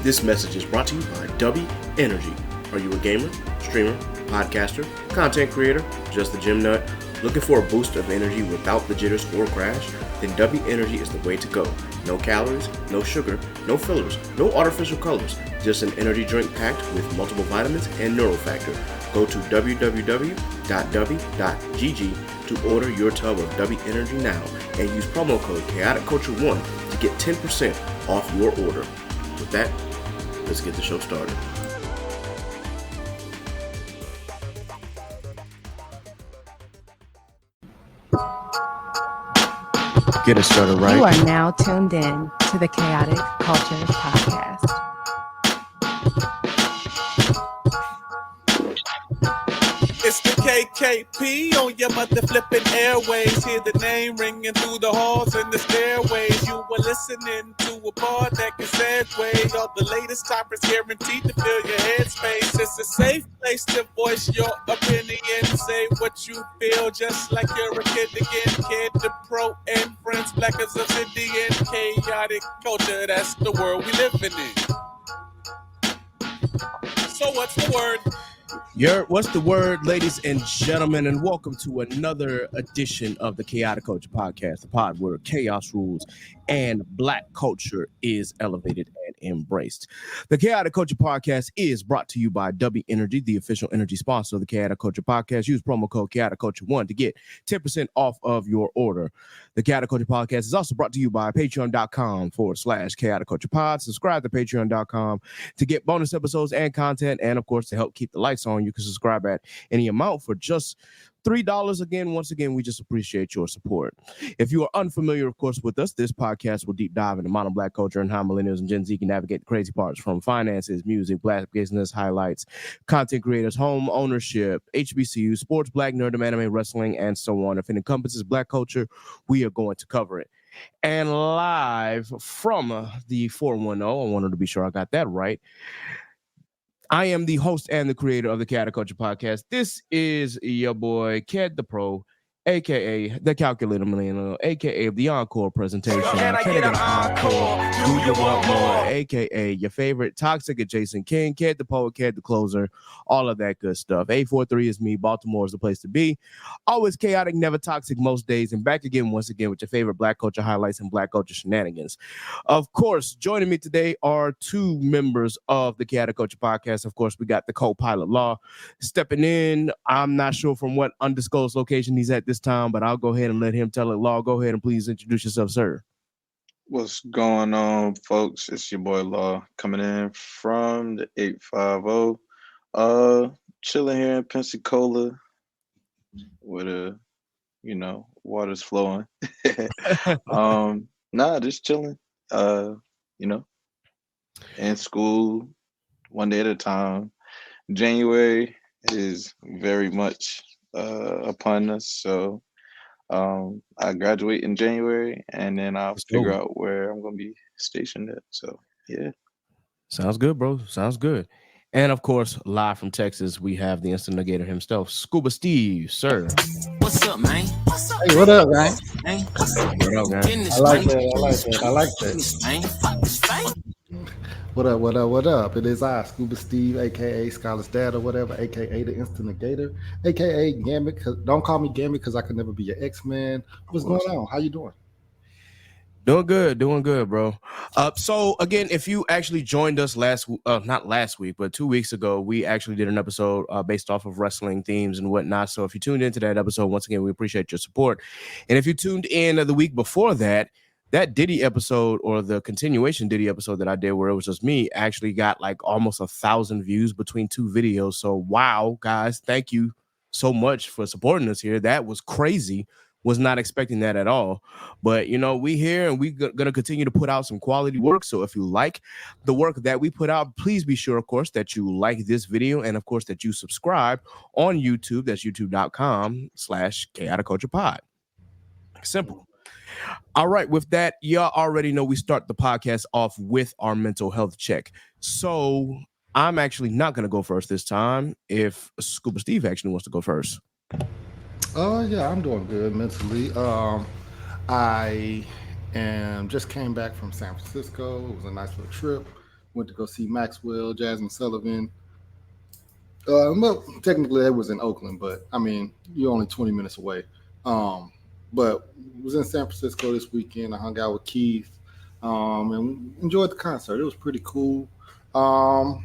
This message is brought to you by W Energy. Are you a gamer, streamer, podcaster, content creator, just a gym nut? Looking for a boost of energy without the jitters or crash? Then W Energy is the way to go. No calories, no sugar, no fillers, no artificial colors. Just an energy drink packed with multiple vitamins and neurofactor. Go to www.w.gg to order your tub of W Energy now and use promo code ChaoticCulture1 to get 10% off your order. With that, let's get the show started. Get it started right. You are now tuned in to the Chaotic Culture Podcast. It's the KKP on your mother flipping airways. Hear the name ringing through the halls and the stairways. You were listening to a pod that can segue all the latest topics, guaranteed to fill your headspace. It's a safe place to voice your opinion. Say what you feel, just like you're a kid again. Kid to pro and friends, black as obsidian. Chaotic culture, that's the world we living in. So what's the word? What's the word, ladies and gentlemen, and welcome to another edition of the Chaotic Culture Podcast, the pod where chaos rules and black culture is elevated and embraced. The Chaotic Culture Podcast is brought to you by W Energy, the official energy sponsor of the Chaotic Culture Podcast. Use promo code ChaoticCulture1 to get 10% off of your order. The Chaotic Culture Podcast is also brought to you by patreon.com/Chaotic Culture Pod. Subscribe to patreon.com to get bonus episodes and content, and of course, to help keep the lights on, you can subscribe at any amount for just $3. Once again, we just appreciate your support. If you are unfamiliar, of course, with us, this podcast will deep dive into modern black culture and how millennials and Gen Z can navigate the crazy parts from finances, music, black business highlights, content creators, home ownership, HBCU, sports, black nerdom, anime, wrestling, and so on. If it encompasses black culture, we are going to cover it. And live from the 410, I wanted to be sure I got that right. I am the host and the creator of the Chaotic Culture Podcast. This is your boy, Ked the Pro, a.k.a. the Calculator Millennial, a.k.a. the Encore presentation. Can I get an encore? Do you want more? A.k.a. your favorite toxic adjacent king, Ked the Poet, Ked the Closer, all of that good stuff. Ep.4 is me. Baltimore is the place to be. Always chaotic, never toxic most days. And back again, once again, with your favorite black culture highlights and black culture shenanigans. Of course, joining me today are two members of the Chaotic Culture Podcast. Of course, we got the co-pilot Law stepping in. I'm not sure from what undisclosed location he's at this time, but I'll go ahead and let him tell it. Law, go ahead and please introduce yourself, sir. What's going on, folks? It's your boy Law coming in from the 850. Chilling here in Pensacola with water's flowing. Just chilling. In school, one day at a time. January is very much upon us, so I graduate in January, and then I'll figure out where I'm gonna be stationed at. So yeah, sounds good, bro. Sounds good. And of course, live from Texas, we have the instant negator himself, Scuba Steve, sir. What's up, man? Hey, what up, man? What up, man? I like that. What up? It is I, Scuba Steve, aka Scholar's Dad or whatever, aka the Instant Negator, aka Gambit. Don't call me Gambit because I could never be your X-Man. What's going on? How you doing? Doing good, bro. So again, if you actually joined us not last week, but 2 weeks ago, we actually did an episode based off of wrestling themes and whatnot. So if you tuned into that episode, once again, we appreciate your support. And if you tuned in the week before that Diddy episode, or the continuation Diddy episode that I did where it was just me, actually got like almost 1,000 views between two videos. So wow, guys, thank you so much for supporting us here. That was crazy. Was not expecting that at all. But, we here and we're going to continue to put out some quality work. So if you like the work that we put out, please be sure, of course, that you like this video and, of course, that you subscribe on YouTube. That's youtube.com/Chaotic Culture Pod. Simple. All right. With that, y'all already know we start the podcast off with our mental health check. So I'm actually not going to go first this time if Scuba Steve actually wants to go first. Yeah, I'm doing good mentally. I just came back from San Francisco. It was a nice little trip. Went to go see Maxwell, Jasmine Sullivan. Well, technically that was in Oakland, but I mean, you're only 20 minutes away. Um, but was in San Francisco this weekend. I hung out with Keith, and enjoyed the concert. It was pretty cool. Um,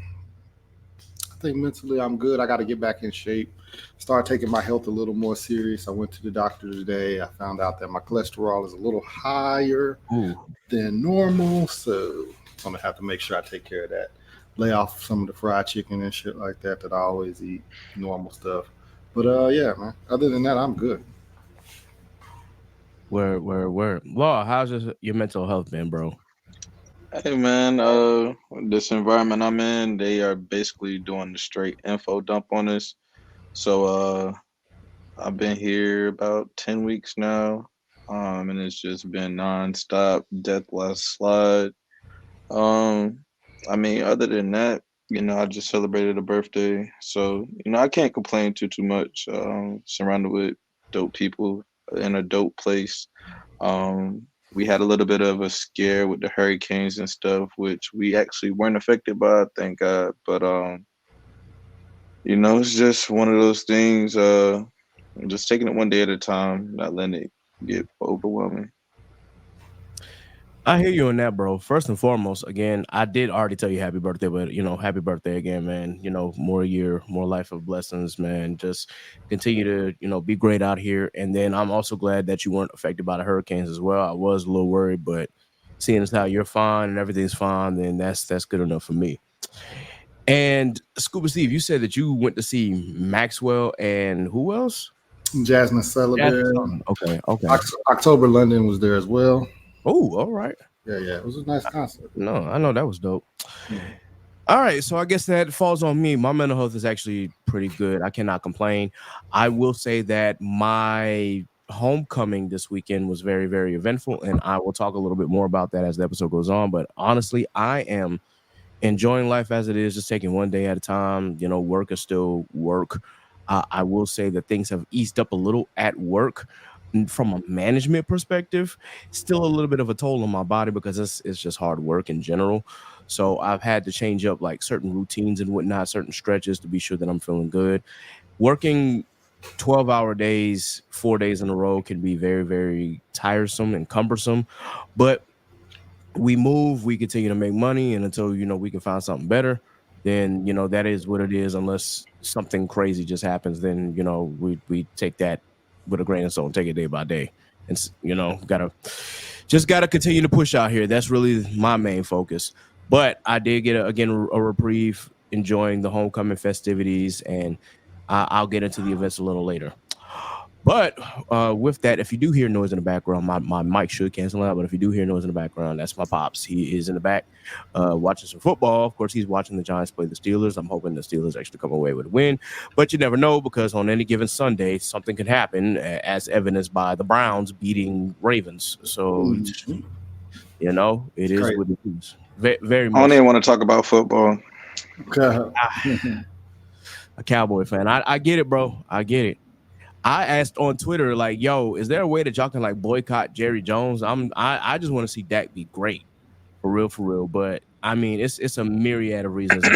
I think mentally I'm good. I got to get back in shape. Start taking my health a little more serious. I went to the doctor today. I found out that my cholesterol is a little higher Ooh. than normal, so I'm gonna have to make sure I take care of that. Lay off some of the fried chicken and shit like that that I always eat, normal stuff. But yeah, man. Other than that, I'm good. Where? Law, how's your mental health been, bro? Hey man, this environment I'm in, they are basically doing the straight info dump on us. So I've been here about 10 weeks now, and it's just been nonstop death last slide. Um, I mean, other than that, I just celebrated a birthday, so I can't complain too much. Surrounded with dope people in a dope place. We had a little bit of a scare with the hurricanes and stuff, which we actually weren't affected by, thank God. But it's just one of those things. Just taking it one day at a time, not letting it get overwhelming. I hear you on that, bro. First and foremost, again, I did already tell you happy birthday, but happy birthday again, man. More year, more life of blessings, man. Just continue to, be great out here. And then I'm also glad that you weren't affected by the hurricanes as well. I was a little worried, but seeing as how you're fine and everything's fine, then that's good enough for me. And Scuba Steve, you said that you went to see Maxwell and who else? Jasmine Jasmine Sullivan. Sullivan. Okay. October London was there as well. Oh, all right. Yeah. It was a nice concert. No, I know that was dope. Yeah. All right, so I guess that falls on me. My mental health is actually pretty good. I cannot complain. I will say that my homecoming this weekend was very, very eventful, and I will talk a little bit more about that as the episode goes on. But honestly, I am enjoying life as it is, just taking one day at a time. Work is still work. I will say that things have eased up a little at work from a management perspective. Still a little bit of a toll on my body because it's just hard work in general. So I've had to change up like certain routines and whatnot, certain stretches to be sure that I'm feeling good. Working 12-hour days, 4 days in a row can be very, very tiresome and cumbersome. But we move, we continue to make money, and until we can find something better, then that is what it is. Unless something crazy just happens, then we take that with a grain of salt and take it day by day. And gotta continue to push out here. That's really my main focus. But I did get a reprieve enjoying the homecoming festivities, and I'll get into the events a little later. But with that, if you do hear noise in the background, my mic should cancel out. But if you do hear noise in the background, that's my pops. He is in the back watching some football. Of course, he's watching the Giants play the Steelers. I'm hoping the Steelers actually come away with a win. But you never know, because on any given Sunday, something can happen, as evidenced by the Browns beating Ravens. So, it is what it is. Very I much. don't even want to talk about football. A Cowboy fan. I get it, bro. I get it. I asked on Twitter, like, yo, is there a way that y'all can like boycott Jerry Jones? I just want to see Dak be great. For real. But I mean, it's a myriad of reasons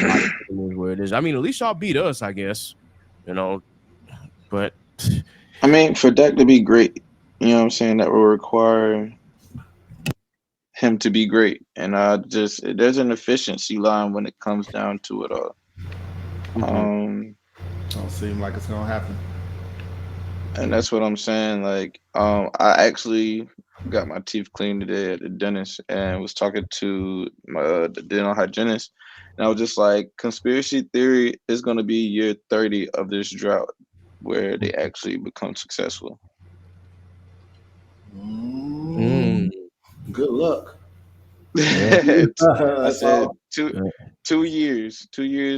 where it is. I mean, at least y'all beat us, I guess. But I mean, for Dak to be great, what I'm saying, that will require him to be great. And there's an efficiency line when it comes down to it all. Don't seem like it's gonna happen. And that's what I'm saying. Like, I actually got my teeth cleaned today at the dentist and was talking to the dental hygienist. And I was just like, conspiracy theory is going to be year 30 of this drought where they actually become successful. Good luck. I said 2 years,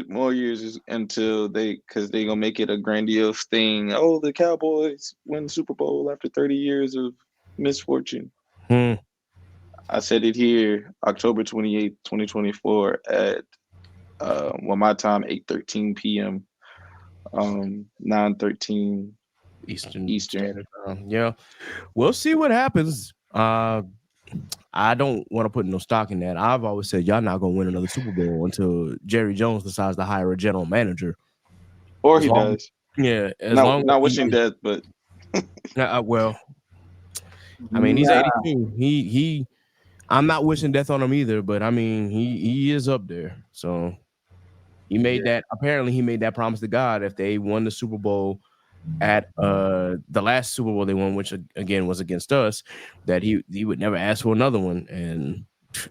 more years until because they gonna make it a grandiose thing. Oh, the Cowboys win the Super Bowl after 30 years of misfortune. I said it here, October 28th, 2024 at my time, 8:13 p.m. 9:13 Eastern. Yeah, we'll see what happens. I don't want to put no stock in that. I've always said y'all not gonna win another Super Bowl until Jerry Jones decides to hire a general manager. Or As he long, does. yeah, as Not long as not he wishing is, death, but well, I mean, he's Nah. 82. I'm not wishing death on him either, but I mean, he is up there. So he made that. Apparently, he made that promise to God if they won the Super Bowl at the last Super Bowl they won, which again was against us, that he would never ask for another one, and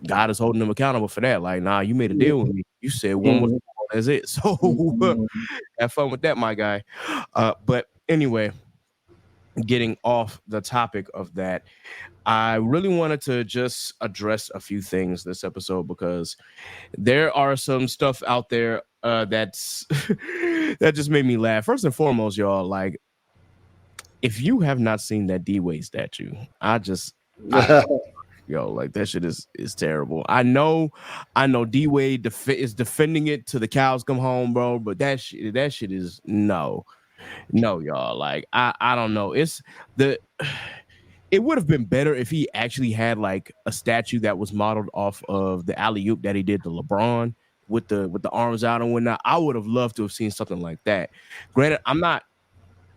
God is holding him accountable for that. Like, nah, you made a deal with me. You said one was that's it. So have fun with that, my guy. But anyway, getting off the topic of that, I really wanted to just address a few things this episode because there are some stuff out there that's that just made me laugh. First and foremost, y'all, like if you have not seen that D Wade statue, I yo, like that shit is terrible. I know D Wade is defending it to the cows come home, bro, but that shit is no, y'all. Like I don't know. It's the it would have been better if he actually had like a statue that was modeled off of the alley oop that he did to LeBron with the arms out and whatnot. I would have loved to have seen something like that. Granted, I'm not,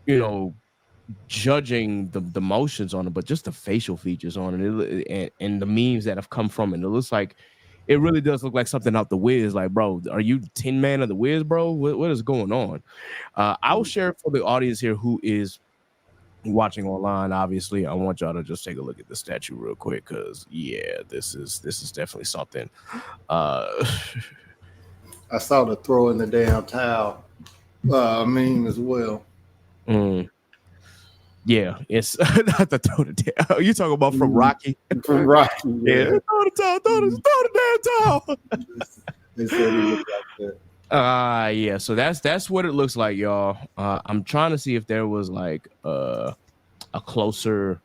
you know, judging the motions on it, but just the facial features on it, and the memes that have come from it. It looks like it really does look like something out the Wiz. Like, bro, are you Tin Man of the Wiz, bro? What is going on? I will share it for the audience here who is watching online. Obviously, I want y'all to just take a look at the statue real quick because yeah, this is definitely something. Uh, I saw the throw in the damn towel meme as well. mm, yeah, it's not the throw the towel. You talking about from Rocky? From Rocky, Yeah, yeah. throw the towel, throw the damn towel. They said he looked like that. Yeah, so that's what it looks like, y'all. I'm trying to see if there was like a closer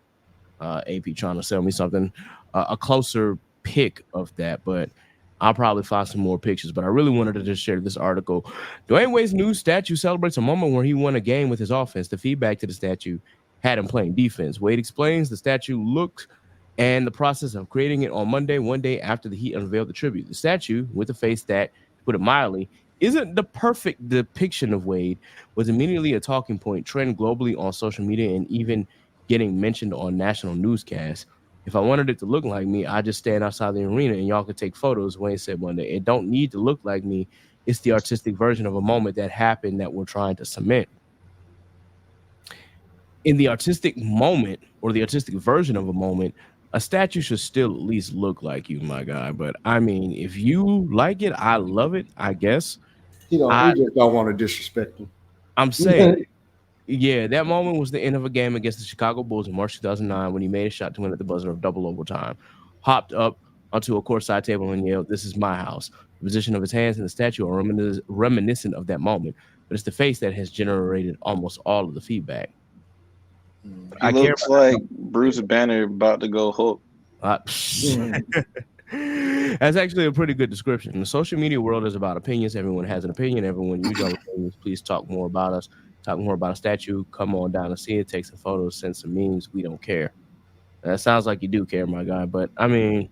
AP trying to sell me something, a closer pic of that, but I'll probably find some more pictures. But I really wanted to just share this article. Dwayne Wade's new statue celebrates a moment where he won a game with his offense. The feedback to the statue had him playing defense. Wade explains the statue looked and the process of creating it on Monday, one day after the Heat unveiled the tribute. The statue, with a face that, to put it mildly, isn't the perfect depiction of Wade, was immediately a talking point, trend globally on social media, and even getting mentioned on national newscasts. If I wanted it to look like me, I just stand outside the arena and y'all could take photos. Wayne said one day, it don't need to look like me. It's the artistic version of a moment that happened that we're trying to cement. In the artistic moment or the artistic version of a moment, a statue should still at least look like you, my guy. But I mean, if you like it, I love it, I guess. He just don't want to disrespect him. I'm saying, yeah, that moment was the end of a game against the Chicago Bulls in March 2009 when he made a shot to win at the buzzer of double overtime. Hopped up onto a courtside table and yelled, "This is my house." The position of his hands in the statue are reminiscent of that moment, but it's the face that has generated almost all of the feedback. he I care looks about like Bruce Banner about to go Hulk. That's actually a pretty good description. The social media world is about opinions. Everyone has an opinion. Everyone use your opinions. Please talk more about us. Talk more about a statue. Come on down and see it. Take some photos. Send some memes. We don't care. That sounds like you do care, my guy. But I mean,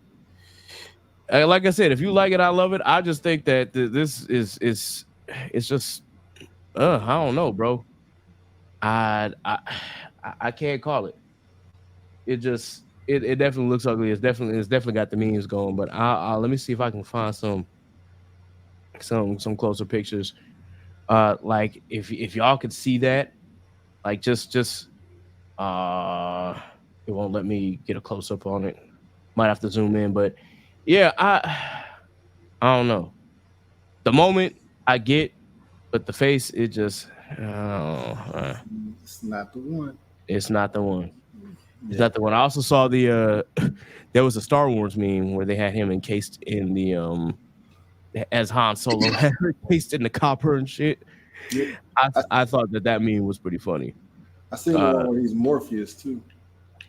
like I said, if you like it, I love it. I just think that this is it's just I don't know, bro. I can't call it. It definitely looks ugly. It's definitely got the memes going. But I'll let me see if I can find some closer pictures. Like if y'all could see that, like just it won't let me get a close up on it. Might have to zoom in, but yeah, I don't know. The moment I get, but the face it just It's not the one. it's not the one. It's not the one. I also saw the there was a Star Wars meme where they had him encased in the as Han Solo had encased in the copper and shit. Yeah. I thought that meme was pretty funny. I seen the one where he's Morpheus too.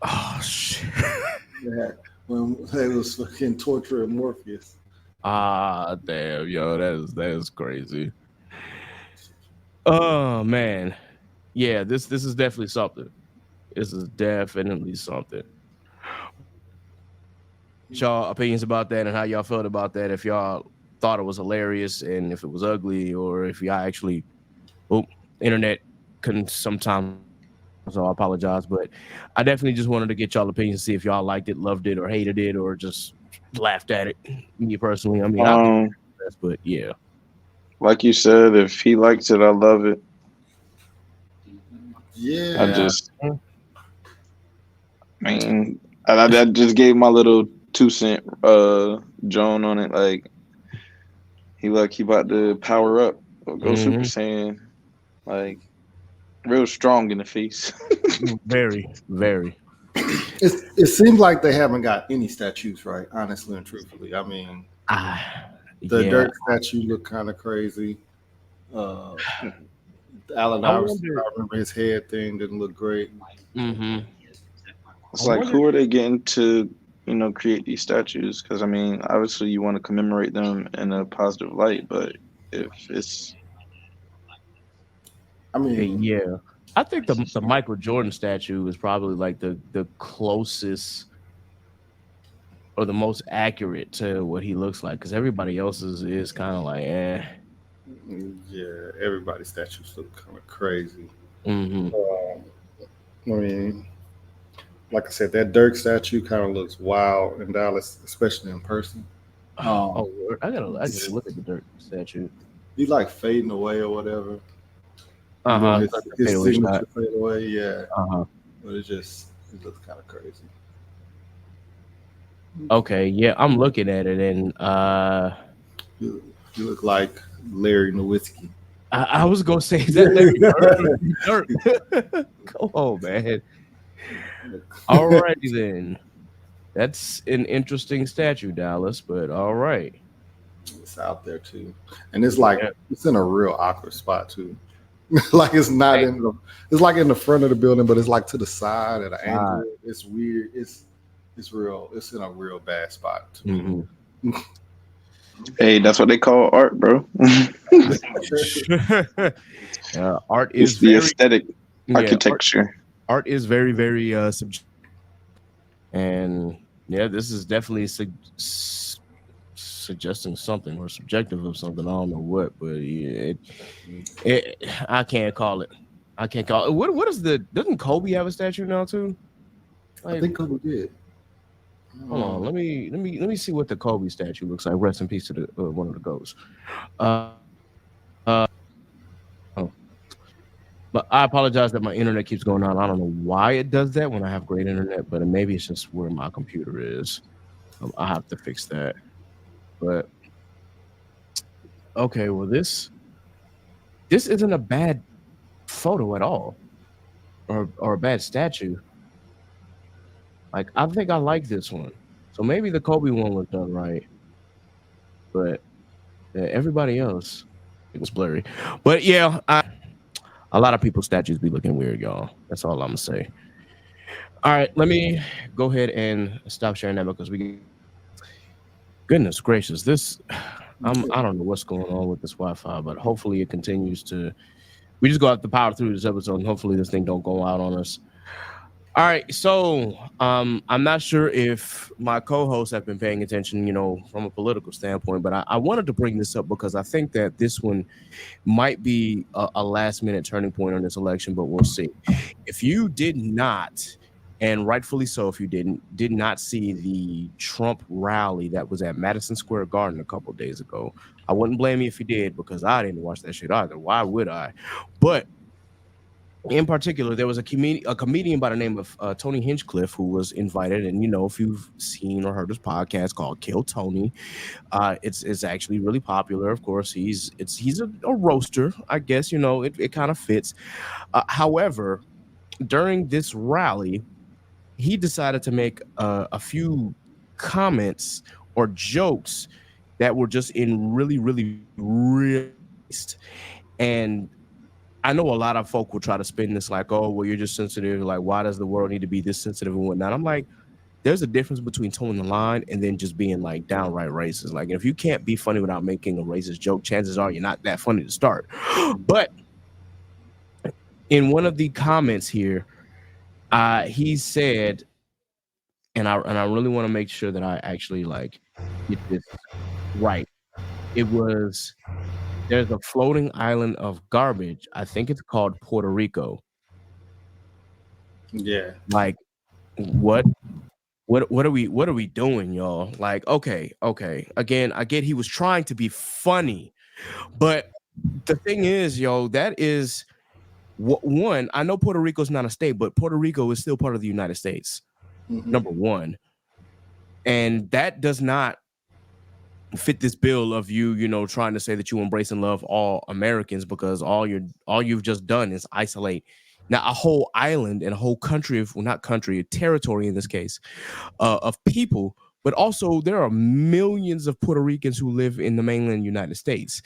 Oh shit. Yeah, when they was fucking torturing Morpheus. Damn, yo, that is crazy. Oh man. Yeah, this is definitely something. This is definitely something. y'all opinions about that and how y'all felt about that. If y'all thought it was hilarious and if it was ugly, or if y'all actually, well, internet couldn't sometimes. So I apologize, but I definitely just wanted to get y'all opinions, see if y'all liked it, loved it, or hated it, or just laughed at it. Me personally, I mean, I'll give it the best, but yeah. Like you said, if he likes it, I love it. I Yeah. just, mean, I just gave my little 2 cent Joan on it. Like he about to power up or go Super Saiyan, like real strong in the face. Very, very. It seems like they haven't got any statues right, honestly and truthfully. I mean, the Yeah. Dirk statue looked kind of crazy. Allen I Iverson, wonder. I remember his head thing didn't look great. Mm-hmm. It's like, who are they getting to, create these statues? Because I mean, obviously, you want to commemorate them in a positive light, but if it's, I mean, Yeah, I think the Michael Jordan statue is probably like the closest or the most accurate to what he looks like, because everybody else's is kind of like, eh. yeah, everybody's statues look kind of crazy. Mm-hmm. I mean, like I said, that Dirk statue kind of looks wild in Dallas, especially in person. Oh, Lord. I gotta look at the Dirk statue. He's like fading away or whatever. Uh-huh. Doing his signature fade away, yeah. Uh-huh. But it looks kind of crazy. Okay, yeah, I'm looking at it, and You look like Larry Nowitzki. I was gonna say, is that Larry Dirk? Come on, man. Alrighty then. That's an interesting statue, Dallas, but all right. It's out there too, and it's like it's in a real awkward spot too. Like it's not it's like in the front of the building, but it's like to the side at an angle. It's weird. It's real. It's in a real bad spot to me. Hey, that's what they call art, bro. Art it's is the very, aesthetic architecture. Art is very, very subjective, and yeah, this is definitely suggesting something or subjective of something. I don't know what, but yeah, I can't call it. I can't call it. What is doesn't Kobe have a statue now too? Like, I think Kobe did. Hold on, let me see what the Kobe statue looks like. Rest in peace to the one of the ghosts. Oh. But I apologize that my internet keeps going on. I don't know why it does that when I have great internet, but maybe it's just where my computer is. I have to fix that. But okay, well this isn't a bad photo at all, or a bad statue. Like, I think I like this one. So maybe the Kobe one was done right, but everybody else, it was blurry. But yeah, a lot of people's statues be looking weird, y'all. That's all I'm gonna say. All right, let me go ahead and stop sharing that because goodness gracious, I don't know what's going on with this Wi-Fi, but hopefully it continues to. We just go have to power through this episode, and hopefully this thing don't go out on us. All right, so I'm not sure if my co-hosts have been paying attention, from a political standpoint, but I wanted to bring this up because I think that this one might be a last-minute turning point on this election, but we'll see. If you did not, and rightfully so, if you did not see the Trump rally that was at Madison Square Garden a couple of days ago, I wouldn't blame you if you did, because I didn't watch that shit either. Why would I? But in particular, there was a comedian by the name of Tony Hinchcliffe who was invited, and if you've seen or heard his podcast called Kill Tony, it's actually really popular. Of course, he's a roaster, I guess. It kind of fits. However, during this rally, he decided to make a few comments or jokes that were just in really, really, really, and I know a lot of folk will try to spin this like, oh, well, you're just sensitive. Like, why does the world need to be this sensitive and whatnot? I'm like, there's a difference between towing the line and then just being like downright racist. Like, if you can't be funny without making a racist joke, chances are you're not that funny to start. But in one of the comments here, he said and I really want to make sure that I actually like get this right. It was there's a floating island of garbage. I think it's called Puerto Rico. Yeah. Like what what are we doing, y'all? Like, okay. Again, I get he was trying to be funny, but the thing is, yo, that is one. I know Puerto Rico's not a state, but Puerto Rico is still part of the United States. Number one, and that does not fit this bill of you trying to say that you embrace and love all Americans, because all you've just done is isolate now a whole island and a whole country of, well, not country, a territory in this case, of people. But also there are millions of Puerto Ricans who live in the mainland United States.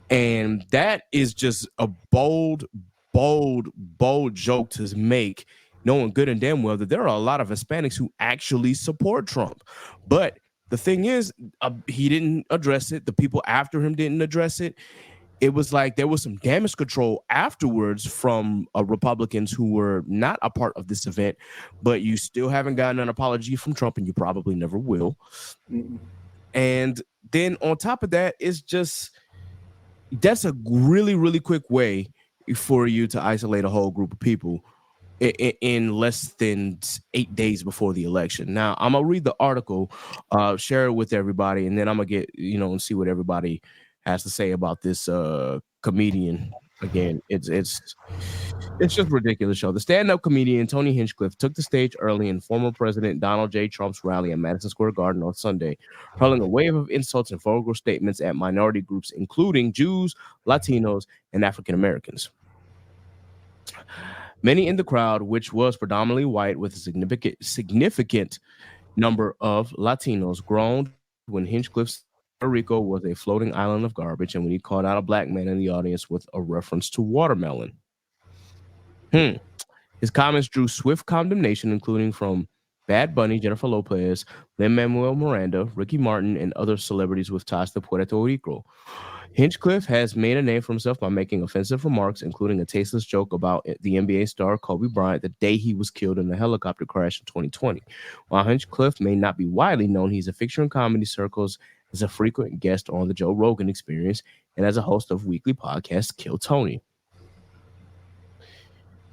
And that is just a bold joke to make, knowing good and damn well that there are a lot of Hispanics who actually support Trump. But the thing is, he didn't address it. The people after him didn't address it. It was like there was some damage control afterwards from Republicans who were not a part of this event, but you still haven't gotten an apology from Trump, and you probably never will. And then on top of that, it's just, that's a really quick way for you to isolate a whole group of people in less than 8 days before the election. Now, I'm gonna read the article, share it with everybody, and then I'm gonna get and see what everybody has to say about this comedian. Again, it's just ridiculous show. The stand-up comedian Tony Hinchcliffe took the stage early in former President Donald J. Trump's rally at Madison Square Garden on Sunday, hurling a wave of insults and vulgar statements at minority groups, including Jews, Latinos, and African Americans. Many in the crowd, which was predominantly white with a significant number of Latinos, groaned when Hinchcliffe said Puerto Rico was a floating island of garbage, and when he called out a black man in the audience with a reference to watermelon. His comments drew swift condemnation, including from Bad Bunny, Jennifer Lopez, Lin-Manuel Miranda, Ricky Martin, and other celebrities with ties to Puerto Rico. Hinchcliffe has made a name for himself by making offensive remarks, including a tasteless joke about the NBA star Kobe Bryant the day he was killed in a helicopter crash in 2020. While Hinchcliffe may not be widely known, he's a fixture in comedy circles as a frequent guest on the Joe Rogan Experience and as a host of weekly podcast Kill Tony.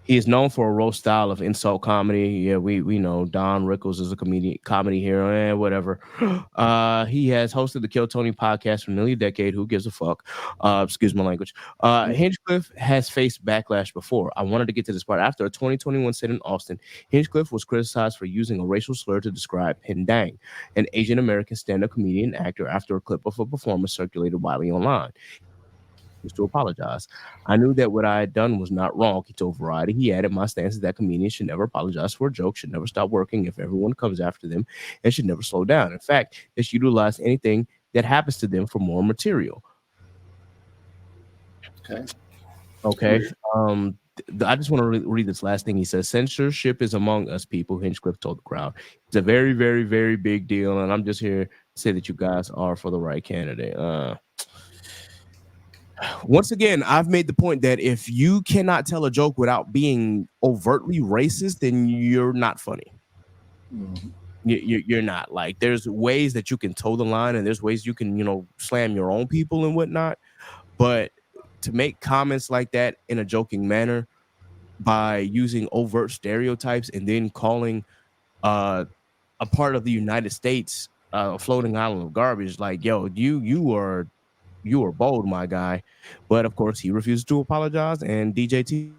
He is known for a roast style of insult comedy. Yeah, we know Don Rickles is a comedy hero and whatever. He has hosted the Kill Tony podcast for nearly a decade. Who gives a fuck? Excuse my language. Hinchcliffe has faced backlash before. I wanted to get to this part. After a 2021 sit in Austin, Hinchcliffe was criticized for using a racial slur to describe Pendang, an Asian American stand-up comedian and actor, after a clip of a performance circulated widely online. To apologize. I knew that what I had done was not wrong, he told Variety. He added, my stance is that comedians should never apologize for a joke, should never stop working if everyone comes after them, and should never slow down. In fact, they should utilize anything that happens to them for more material. Okay. I just want to read this last thing. He says, censorship is among us people, Hinchcliffe told the crowd. It's a very, very, very big deal, and I'm just here to say that you guys are for the right candidate. Once again, I've made the point that if you cannot tell a joke without being overtly racist, then you're not funny. You're not. Like, there's ways that you can toe the line, and there's ways you can, slam your own people and whatnot. But to make comments like that in a joking manner by using overt stereotypes and then calling a part of the United States a floating island of garbage, like, yo, you are bold, my guy. But of course he refuses to apologize, and DJT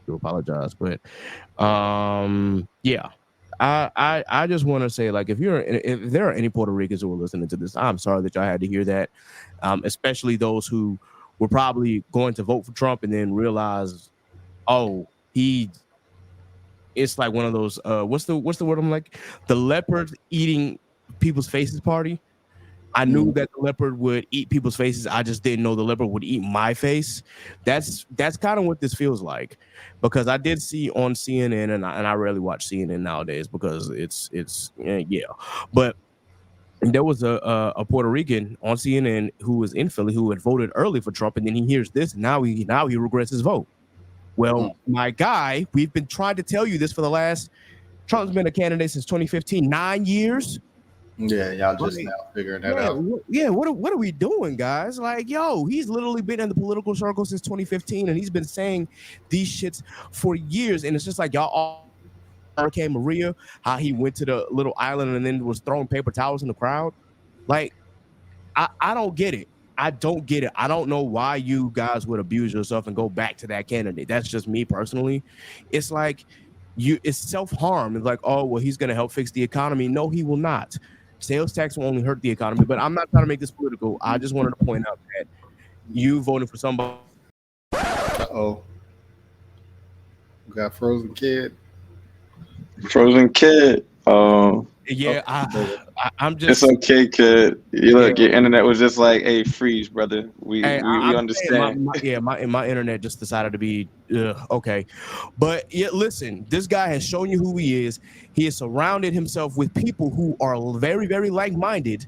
to apologize. But yeah, I just want to say, like, if there are any Puerto Ricans who are listening to this, I'm sorry that y'all had to hear that, especially those who were probably going to vote for Trump and then realize, oh, it's like one of those what's the word I'm like, the leopard eating people's faces party. I knew that the leopard would eat people's faces. I just didn't know the leopard would eat my face. That's kind of what this feels like, because I did see on CNN, and I rarely watch CNN nowadays because it's yeah. But there was a Puerto Rican on CNN who was in Philly who had voted early for Trump, and then he hears this, and now he regrets his vote. Well, my guy, we've been trying to tell you this for the last Trump's been a candidate since 2015, 9 years. Yeah, y'all just Like, now figuring that out. What are we doing, guys? Like, yo, he's literally been in the political circle since 2015, and he's been saying these shits for years. And it's just like y'all all Hurricane Maria, how he went to the little island and then was throwing paper towels in the crowd. Like, I don't get it. I don't get it. I don't know why you guys would abuse yourself and go back to that candidate. That's just me personally. It's like it's self-harm. It's like, oh, well, he's gonna help fix the economy. No, he will not. Sales tax will only hurt the economy. But I'm not trying to make this political. I just wanted to point out that you voted for somebody. Uh-oh. We got Frozen Kid. Frozen Kid. Yeah, I'm just. It's okay, kid. You look, your internet was just like, "Hey, freeze, brother." We understand. My internet just decided to be okay, but yeah, listen. This guy has shown you who he is. He has surrounded himself with people who are very, very like-minded,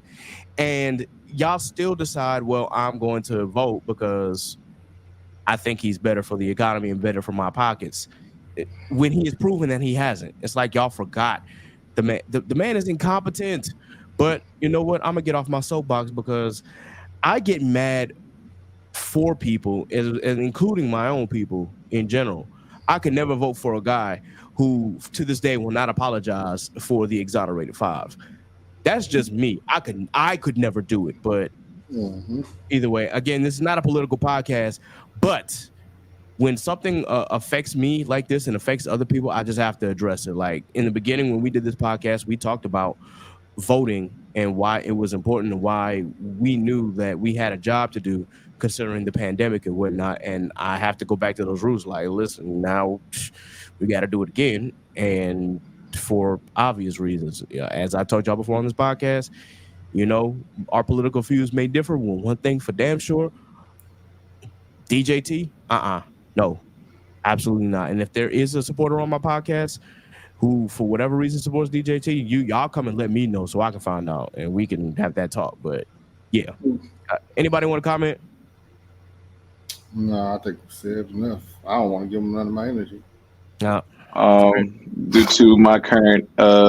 and y'all still decide, well, I'm going to vote because I think he's better for the economy and better for my pockets. When he has proven that he hasn't, it's like y'all forgot. The man is incompetent. But you know what? I'm gonna get off my soapbox because I get mad for people, and including my own people in general. I could never vote for a guy who, to this day, will not apologize for the exonerated five. That's just me. I could never do it. But either way, again, this is not a political podcast. But when something affects me like this and affects other people, I just have to address it. Like in the beginning, when we did this podcast, we talked about voting and why it was important and why we knew that we had a job to do considering the pandemic and whatnot. And I have to go back to those rules. Like, listen, now we got to do it again. And for obvious reasons, as I told y'all before on this podcast, you know, our political views may differ. Well, one thing for damn sure, DJT, no, absolutely not. And if there is a supporter on my podcast who, for whatever reason, supports DJT, y'all come and let me know so I can find out and we can have that talk. But yeah, anybody want to comment? No, I think we said enough. I don't want to give him none of my energy. No. Due to my current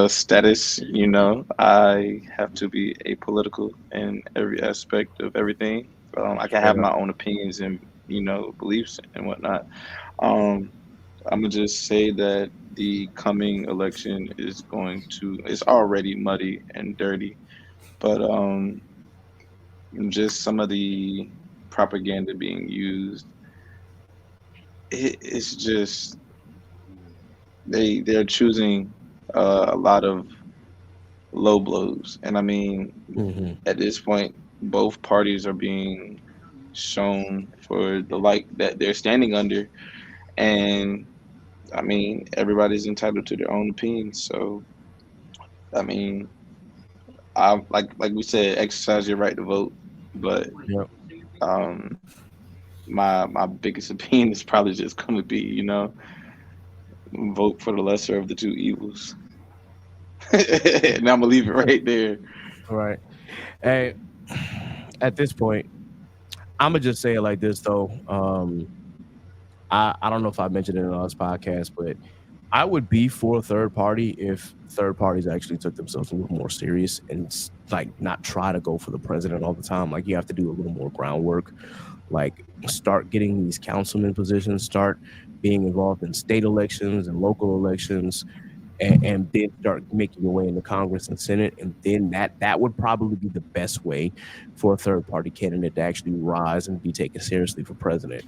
status, you know, I have to be apolitical in every aspect of everything. I can have my own opinions and, you know, beliefs and whatnot. I'm gonna just say that the coming election it's already muddy and dirty, but just some of the propaganda being used, it's just they're choosing a lot of low blows, and I mean, at this point, both parties are being shown for the light that they're standing under, and I mean, everybody's entitled to their own opinion. So, I mean, I like we said, exercise your right to vote, but my biggest opinion is probably just going to be, you know, vote for the lesser of the two evils. And I'm gonna leave it right there. All right. Hey, at this point, I'm gonna just say it like this though. I don't know if I mentioned it in the last podcast, but I would be for a third party if third parties actually took themselves a little more serious and like not try to go for the president all the time. Like you have to do a little more groundwork. Like start getting these councilman positions, start being involved in state elections and local elections, and then start making your way into Congress and Senate. And then that would probably be the best way for a third party candidate to actually rise and be taken seriously for president.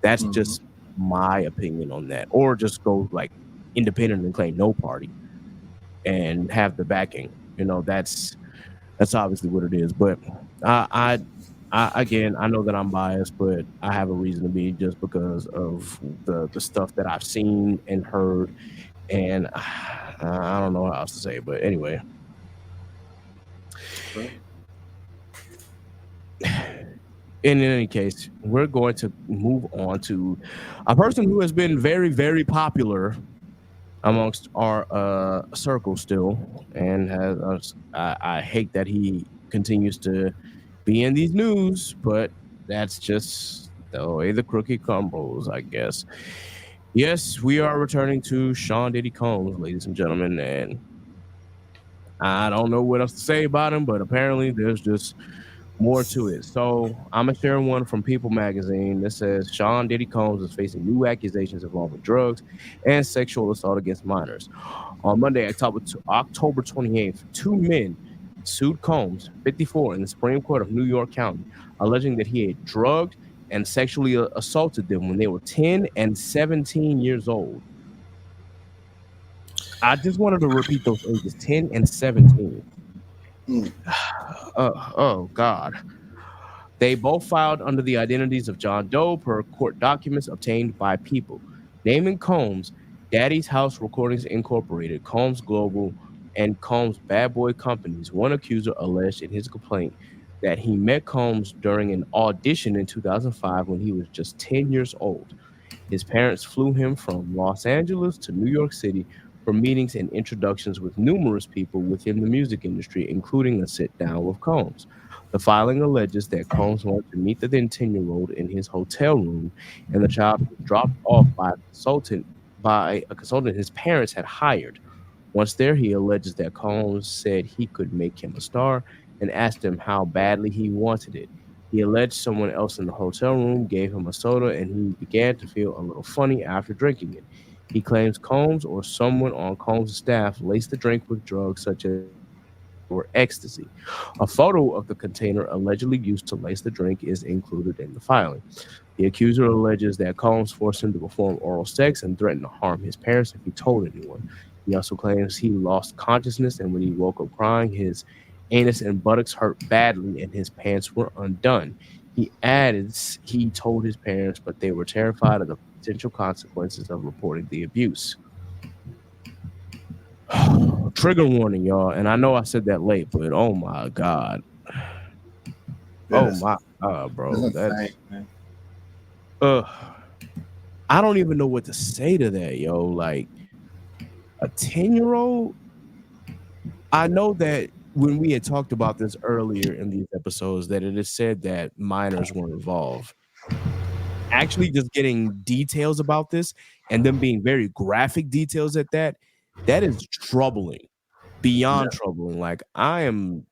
That's just my opinion on that. Or just go like independent and claim no party and have the backing. You know, that's obviously what it is. But I again, I know that I'm biased, but I have a reason to be just because of the stuff that I've seen and heard. And I don't know how else to say it, but anyway. In any case, we're going to move on to a person who has been very, very popular amongst our circle still, and has. I hate that he continues to be in these news, but that's just the way the cookie crumbles, I guess. Yes, we are returning to Sean Diddy Combs, ladies and gentlemen, and I don't know what else to say about him, but apparently there's just more to it. So I'm gonna share one from People Magazine that says Sean Diddy Combs is facing new accusations involving drugs and sexual assault against minors. On Monday, October 28th, two men sued Combs, 54, in the Supreme Court of New York County, alleging that he had drugged and sexually assaulted them when they were 10 and 17 years old. I just wanted to repeat those ages, 10 and 17. Mm. Oh, God. They both filed under the identities of John Doe per court documents obtained by People. Naming Combs, Daddy's House Recordings Incorporated, Combs Global, and Combs Bad Boy Companies. One accuser alleged in his complaint that he met Combs during an audition in 2005 when he was just 10 years old. His parents flew him from Los Angeles to New York City for meetings and introductions with numerous people within the music industry, including a sit down with Combs. The filing alleges that Combs wanted to meet the then 10-year-old in his hotel room, and the child was dropped off by a consultant his parents had hired. Once there, he alleges that Combs said he could make him a star and asked him how badly he wanted it. He alleged someone else in the hotel room gave him a soda and he began to feel a little funny after drinking it. He claims Combs or someone on Combs' staff laced the drink with drugs such as or ecstasy. A photo of the container allegedly used to lace the drink is included in the filing. The accuser alleges that Combs forced him to perform oral sex and threatened to harm his parents if he told anyone. He also claims he lost consciousness and when he woke up crying, his anus and buttocks hurt badly and his pants were undone. He adds he told his parents, but they were terrified of the potential consequences of reporting the abuse. Trigger warning, y'all. And I know I said that late, but oh my God. Oh Yes. my God, bro. That's That's insane, man. I don't even know what to say to that, yo. Like a 10-year-old. I know that when we had talked about this earlier in these episodes, that it is said that minors were involved. Actually, just getting details about this and them being very graphic details at that, that is troubling. Beyond troubling. Like I'm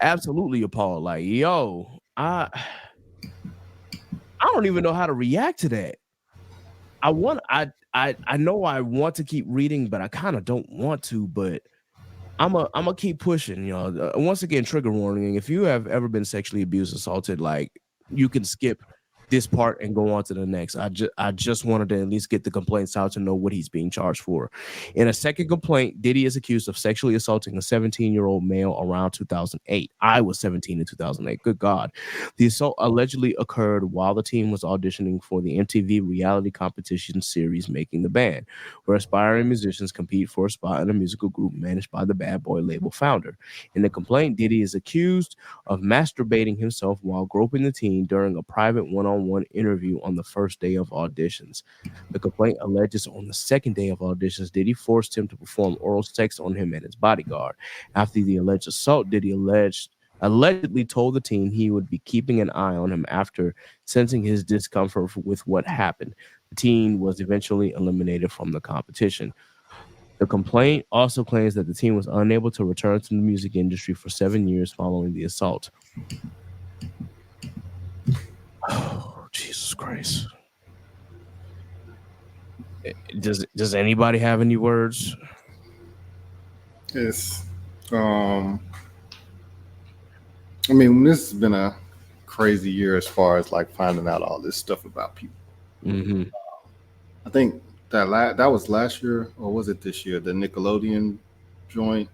absolutely appalled. Like, yo, I don't even know how to react to that. I know I want to keep reading, but I kind of don't want to, but I'm a keep pushing, you know. Once again, trigger warning. If you have ever been sexually abused, assaulted, like you can skip this part and go on to the next. I just wanted to at least get the complaints out to know what he's being charged for. In a second complaint, Diddy is accused of sexually assaulting a 17-year-old male around 2008. I was 17 in 2008. Good God. The assault allegedly occurred while the team was auditioning for the MTV reality competition series Making the Band, where aspiring musicians compete for a spot in a musical group managed by the Bad Boy label founder. In the complaint, Diddy is accused of masturbating himself while groping the teen during a private one-on-one interview on the first day of auditions. The complaint alleges on the second day of auditions, Diddy forced him to perform oral sex on him and his bodyguard. After the alleged assault, Diddy allegedly told the teen he would be keeping an eye on him after sensing his discomfort with what happened. The teen was eventually eliminated from the competition. The complaint also claims that the teen was unable to return to the music industry for 7 years following the assault. Oh, Jesus Christ. Does anybody have any words? It's I mean, this has been a crazy year as far as like finding out all this stuff about people. Mm-hmm. I think that was last year, or was it this year? The Nickelodeon joint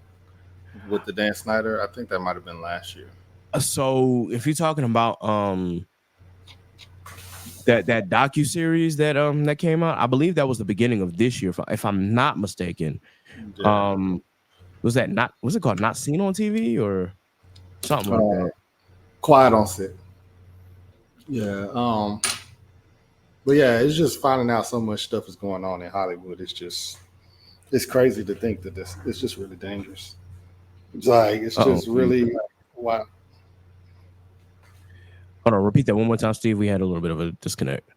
with the Dan Snyder. I think that might have been last year. So if you're talking about that docuseries that came out, I believe that was the beginning of this year, if I'm not mistaken. Yeah. Was it called Not Seen on TV or something like that? Quiet on Set. Yeah. But yeah, it's just finding out so much stuff is going on in Hollywood. It's crazy to think that it's just really dangerous. It's like just really wow. Hold on, repeat that one more time, Steve. We had a little bit of a disconnect.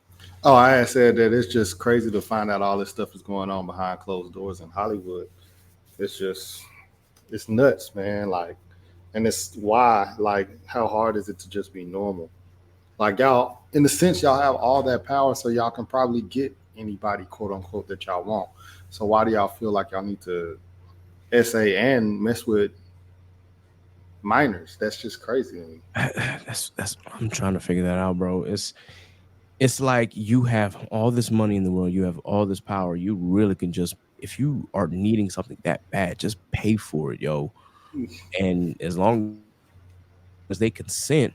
Oh, I had said that it's just crazy to find out all this stuff is going on behind closed doors in Hollywood. It's just it's nuts, man. Like, and it's why, like, how hard is it to just be normal? Like, y'all, in the sense, y'all have all that power, so y'all can probably get anybody, quote unquote, that y'all want. So why do y'all feel like y'all need to essay and mess with minors? That's just crazy to me. That's I'm trying to figure that out, bro. It's like you have all this money in the world, you have all this power, you really can just, if you are needing something that bad, just pay for it, yo. And as long as they consent,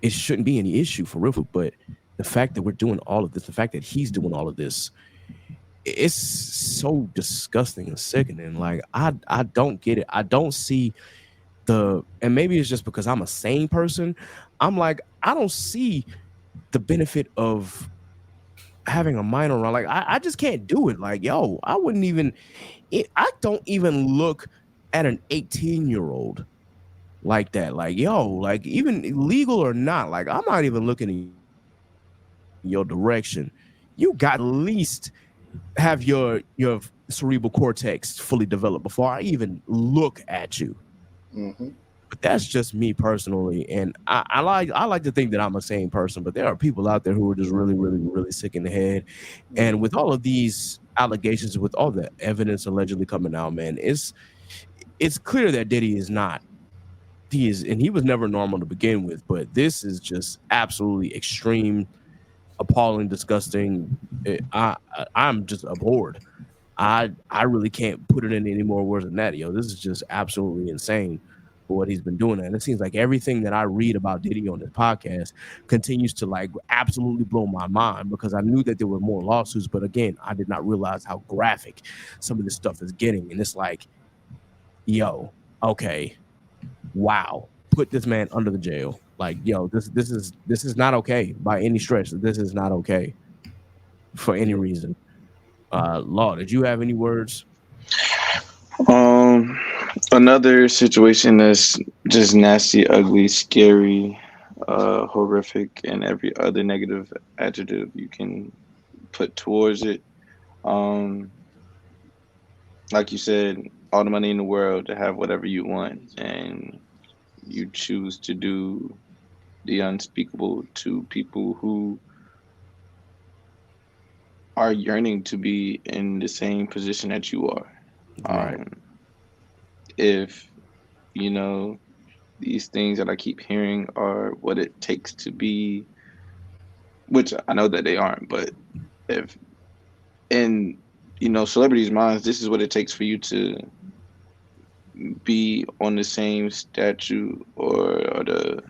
it shouldn't be any issue for real. But the fact that we're doing all of this, the fact that he's doing all of this, it's so disgusting and sickening. Like I don't get it. I don't see and maybe it's just because I'm a sane person. I'm like, I don't see the benefit of having a minor around. Like I just can't do it. Like, yo, I wouldn't even I don't even look at an 18-year-old like that. Like, yo, like even legal or not, like I'm not even looking in your direction. You got to at least have your cerebral cortex fully developed before I even look at you. Hmm. But that's just me personally, and I like to think that I'm a sane person, but there are people out there who are just really, really, really sick in the head. And with all of these allegations, with all the evidence allegedly coming out, man, it's clear that Diddy is not. He is, and he was never normal to begin with. But this is just absolutely extreme, appalling, disgusting. I'm just abhorred. I really can't put it in any more words than that, yo. This is just absolutely insane for what he's been doing. And it seems like everything that I read about Diddy on this podcast continues to like absolutely blow my mind, because I knew that there were more lawsuits, but again, I did not realize how graphic some of this stuff is getting. And it's like, yo, okay, wow, put this man under the jail. Like, yo, this is not okay by any stretch. This is not okay for any reason. Law, did you have any words? Um, Another situation that's just nasty, ugly, scary, horrific, and every other negative adjective you can put towards it. Um, like you said, all the money in the world to have whatever you want, and you choose to do the unspeakable to people who are yearning to be in the same position that you are. Right. If you know these things that I keep hearing are what it takes to be, which I know that they aren't, but if in celebrities' minds, this is what it takes for you to be on the same statue or the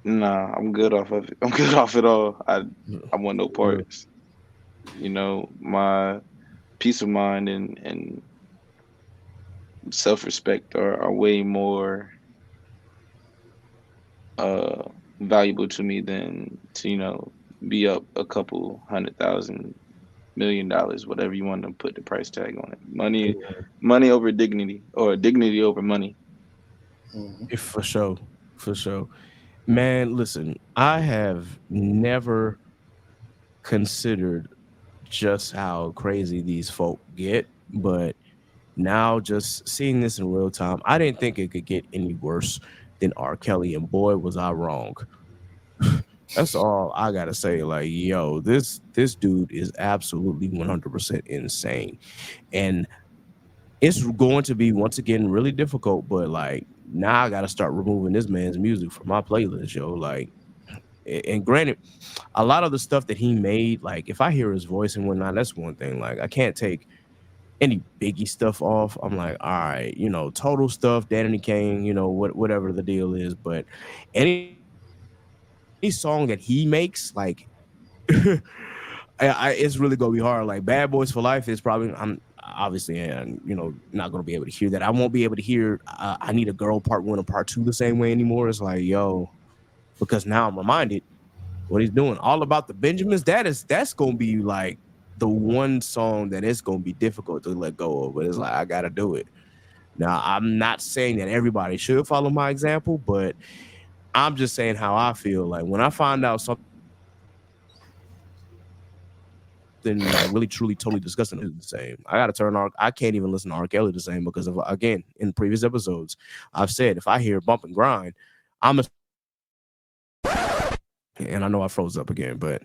nah, I'm good off of it. I'm good off it all. I want no parts. My peace of mind and self respect are way more uh valuable to me than to be up a couple $100,000 million, whatever you want to put the price tag on it. Money over dignity, or dignity over money. For sure. For sure. Man, listen, I have never considered just how crazy these folk get, but now just seeing this in real time, I didn't think it could get any worse than R. Kelly, and boy, was I wrong. That's all I gotta say. Like, yo, this dude is absolutely 100% insane, and it's going to be once again really difficult. But like, now I gotta start removing this man's music from my playlist, yo. Like, and granted, a lot of the stuff that he made, like if I hear his voice and whatnot, that's one thing. Like, I can't take any Biggie stuff off. I'm like, all right, Total stuff, Danny Kane, whatever the deal is. But any song that he makes, like, it's really gonna be hard. Like Bad Boys for Life is probably, I'm obviously, not gonna be able to hear that. I won't be able to hear I Need a Girl Part 1 and Part 2 the same way anymore. It's like, yo, because now I'm reminded what he's doing. All About the Benjamins, that's gonna be like the one song that it's gonna be difficult to let go of, but it's like I gotta do it. Now, I'm not saying that everybody should follow my example, but I'm just saying how I feel. Like when I find out something is bad, something like really, truly, totally disgusting the same. I got to I can't even listen to R. Kelly the same because of, again, in previous episodes, I've said if I hear bump and grind, I'm a, and I know I froze up again, but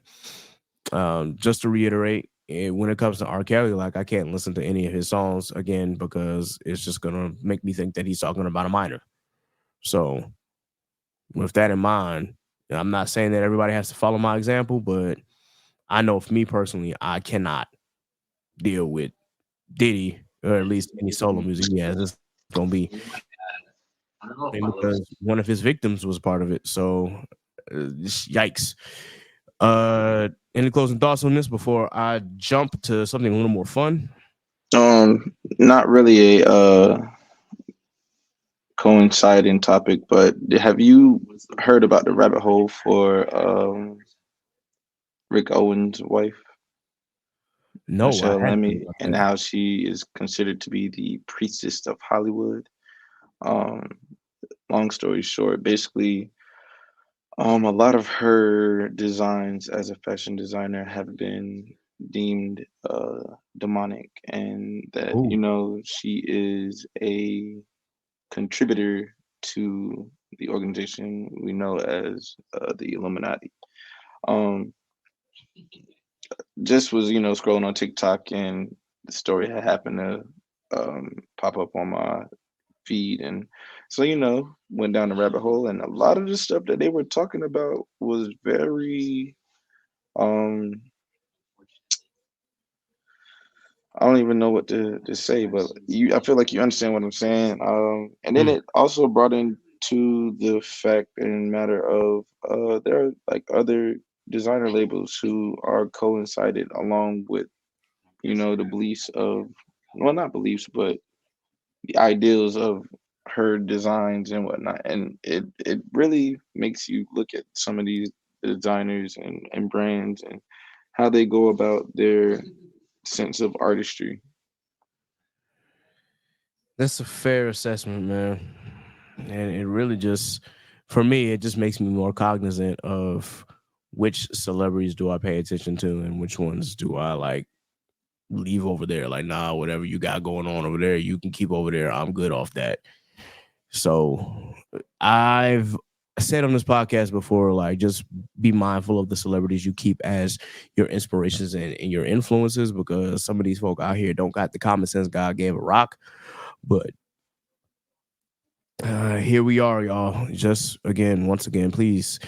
just to reiterate, when it comes to R. Kelly, like I can't listen to any of his songs again because it's just gonna make me think that he's talking about a minor. So with that in mind, I'm not saying that everybody has to follow my example, but I know for me personally, I cannot deal with Diddy or at least any solo music he has. It's gonna be because one of his victims was part of it. So yikes. Any closing thoughts on this before I jump to something a little more fun? Not really a coinciding topic, but have you heard about the rabbit hole for Rick Owens' wife, No, I Michelle hadn't heard Lemmy, about and that. how she is considered to be the priestess of Hollywood? Um, Long story short, basically, a lot of her designs as a fashion designer have been deemed demonic, and that Ooh, she is a contributor to the organization we know as the Illuminati. Um, just was scrolling on TikTok, and the story had happened to pop up on my feed, and so went down the rabbit hole, and a lot of the stuff that they were talking about was very um I don't even know what to say, but I feel like you understand what I'm saying. And then mm, it also brought into the fact and matter of there are like other designer labels who are coincided along with the beliefs of, well, not beliefs, but the ideals of her designs and whatnot. And it really makes you look at some of these designers and brands and how they go about their sense of artistry. that's a fair assessment, man. And it really just, for me, it just makes me more cognizant of which celebrities do I pay attention to and which ones do I like leave over there. Like, nah, whatever you got going on over there, you can keep over there. I'm good off that. So I've said on this podcast before, like, just be mindful of the celebrities you keep as your inspirations and your influences, because some of these folk out here don't got the common sense God gave a rock. But here we are, y'all. Just again, once again, please,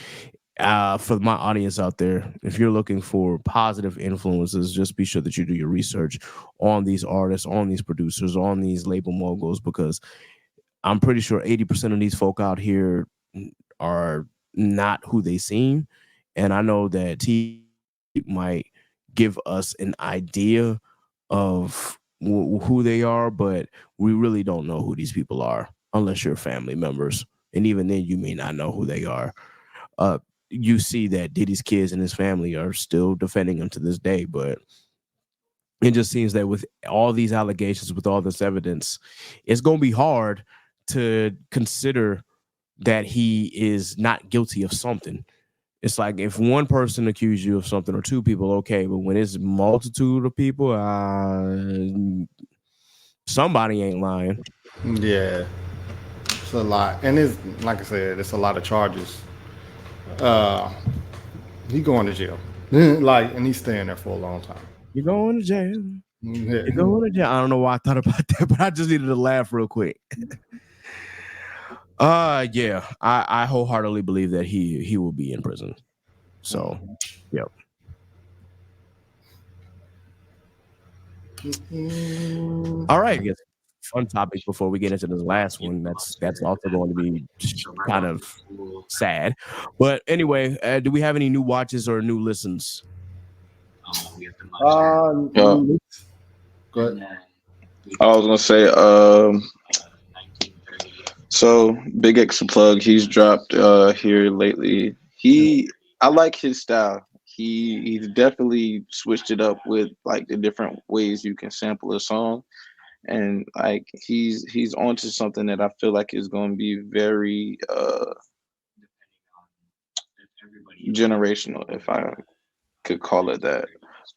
for my audience out there, if you're looking for positive influences, just be sure that you do your research on these artists, on these producers, on these label moguls, because I'm pretty sure 80% of these folk out here are not who they seem. And I know that T might give us an idea of who they are, but we really don't know who these people are unless you're family members. And even then, you may not know who they are. You see that Diddy's kids and his family are still defending him to this day, but it just seems that with all these allegations, with all this evidence, it's going to be hard to consider that he is not guilty of something. It's like if one person accused you of something or two people, okay, but when it's multitude of people, somebody ain't lying. Yeah, it's a lot, and it's like I said, it's a lot of charges. Uh, he going to jail, like, and he's staying there for a long time. You're going to jail. Yeah. You're going to jail. I don't know why I thought about that, but I just needed to laugh real quick. Yeah, I wholeheartedly believe that he will be in prison. So, yeah. All right, I guess fun topic before we get into this last one. That's also going to be kind of sad. But anyway, do we have any new watches or new listens? Uh, Go ahead. I was gonna say, so Big X plug. He's dropped here lately. I like his style. He's definitely switched it up with like the different ways you can sample a song, and like he's onto something that I feel like is going to be very generational, if I could call it that.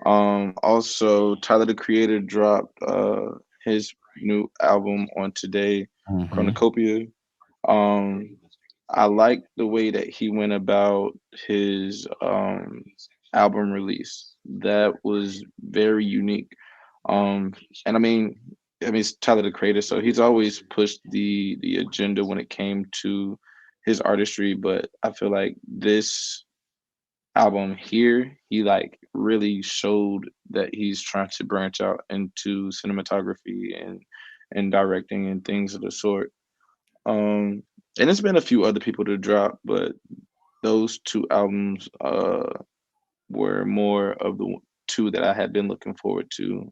Also, Tyler the Creator dropped his new album on today, Mhm. Cornucopia. Um, I like the way that he went about his album release. That was very unique. Um, and I mean, it's Tyler the Creator, so he's always pushed the agenda when it came to his artistry. But I feel like this album here, he like really showed that he's trying to branch out into cinematography and directing and things of the sort. And it's been a few other people to drop, but those two albums were more of the two that I had been looking forward to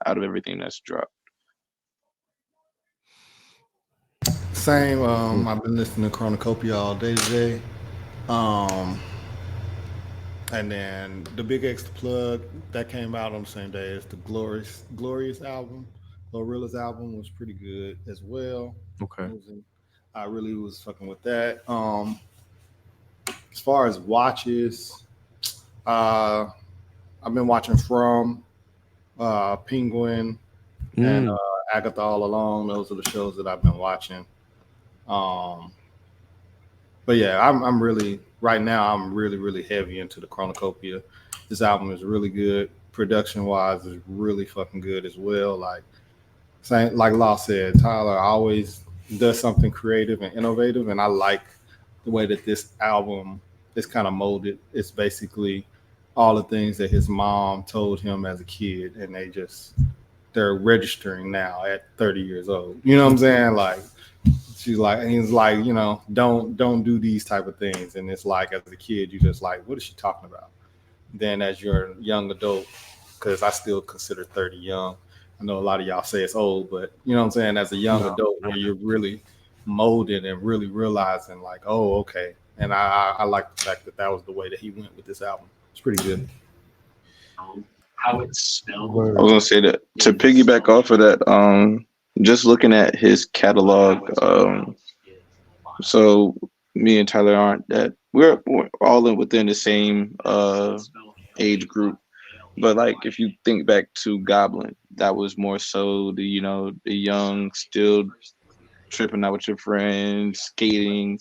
out of everything that's dropped. Same. Mm. I've been listening to Cornucopia all day today. Um, and then the Big X plug that came out on the same day as the Glorious album. Gorilla's album was pretty good as well. Okay. It was I really was fucking with that. As far as watches, uh, I've been watching From, Penguin, and Mm. Agatha All Along. Those are the shows that I've been watching. Um, but yeah, I'm really right now. I'm really heavy into the Cornucopia. This album is really good. Production wise, is really fucking good as well. Like Law said, Tyler always does something creative and innovative, and I like the way that this album is kind of molded. It's basically all the things that his mom told him as a kid, and they're registering now at 30 years old. You know what I'm saying? Like she's like, and he's like, don't do these type of things. And it's like as a kid, you just like, what is she talking about? Then as you're a young adult, because I still consider 30 young. I know a lot of y'all say it's old, but you know what I'm saying? As a young No. adult, where you're really molded and really realizing, like, oh, okay. And I like the fact that that was the way that he went with this album. It's pretty good. I was gonna say that to piggyback off of that, just looking at his catalog, so me and Tyler aren't that we're all in within the same age group. But like if you think back to Goblin, that was more so the young still tripping out with your friends, skating,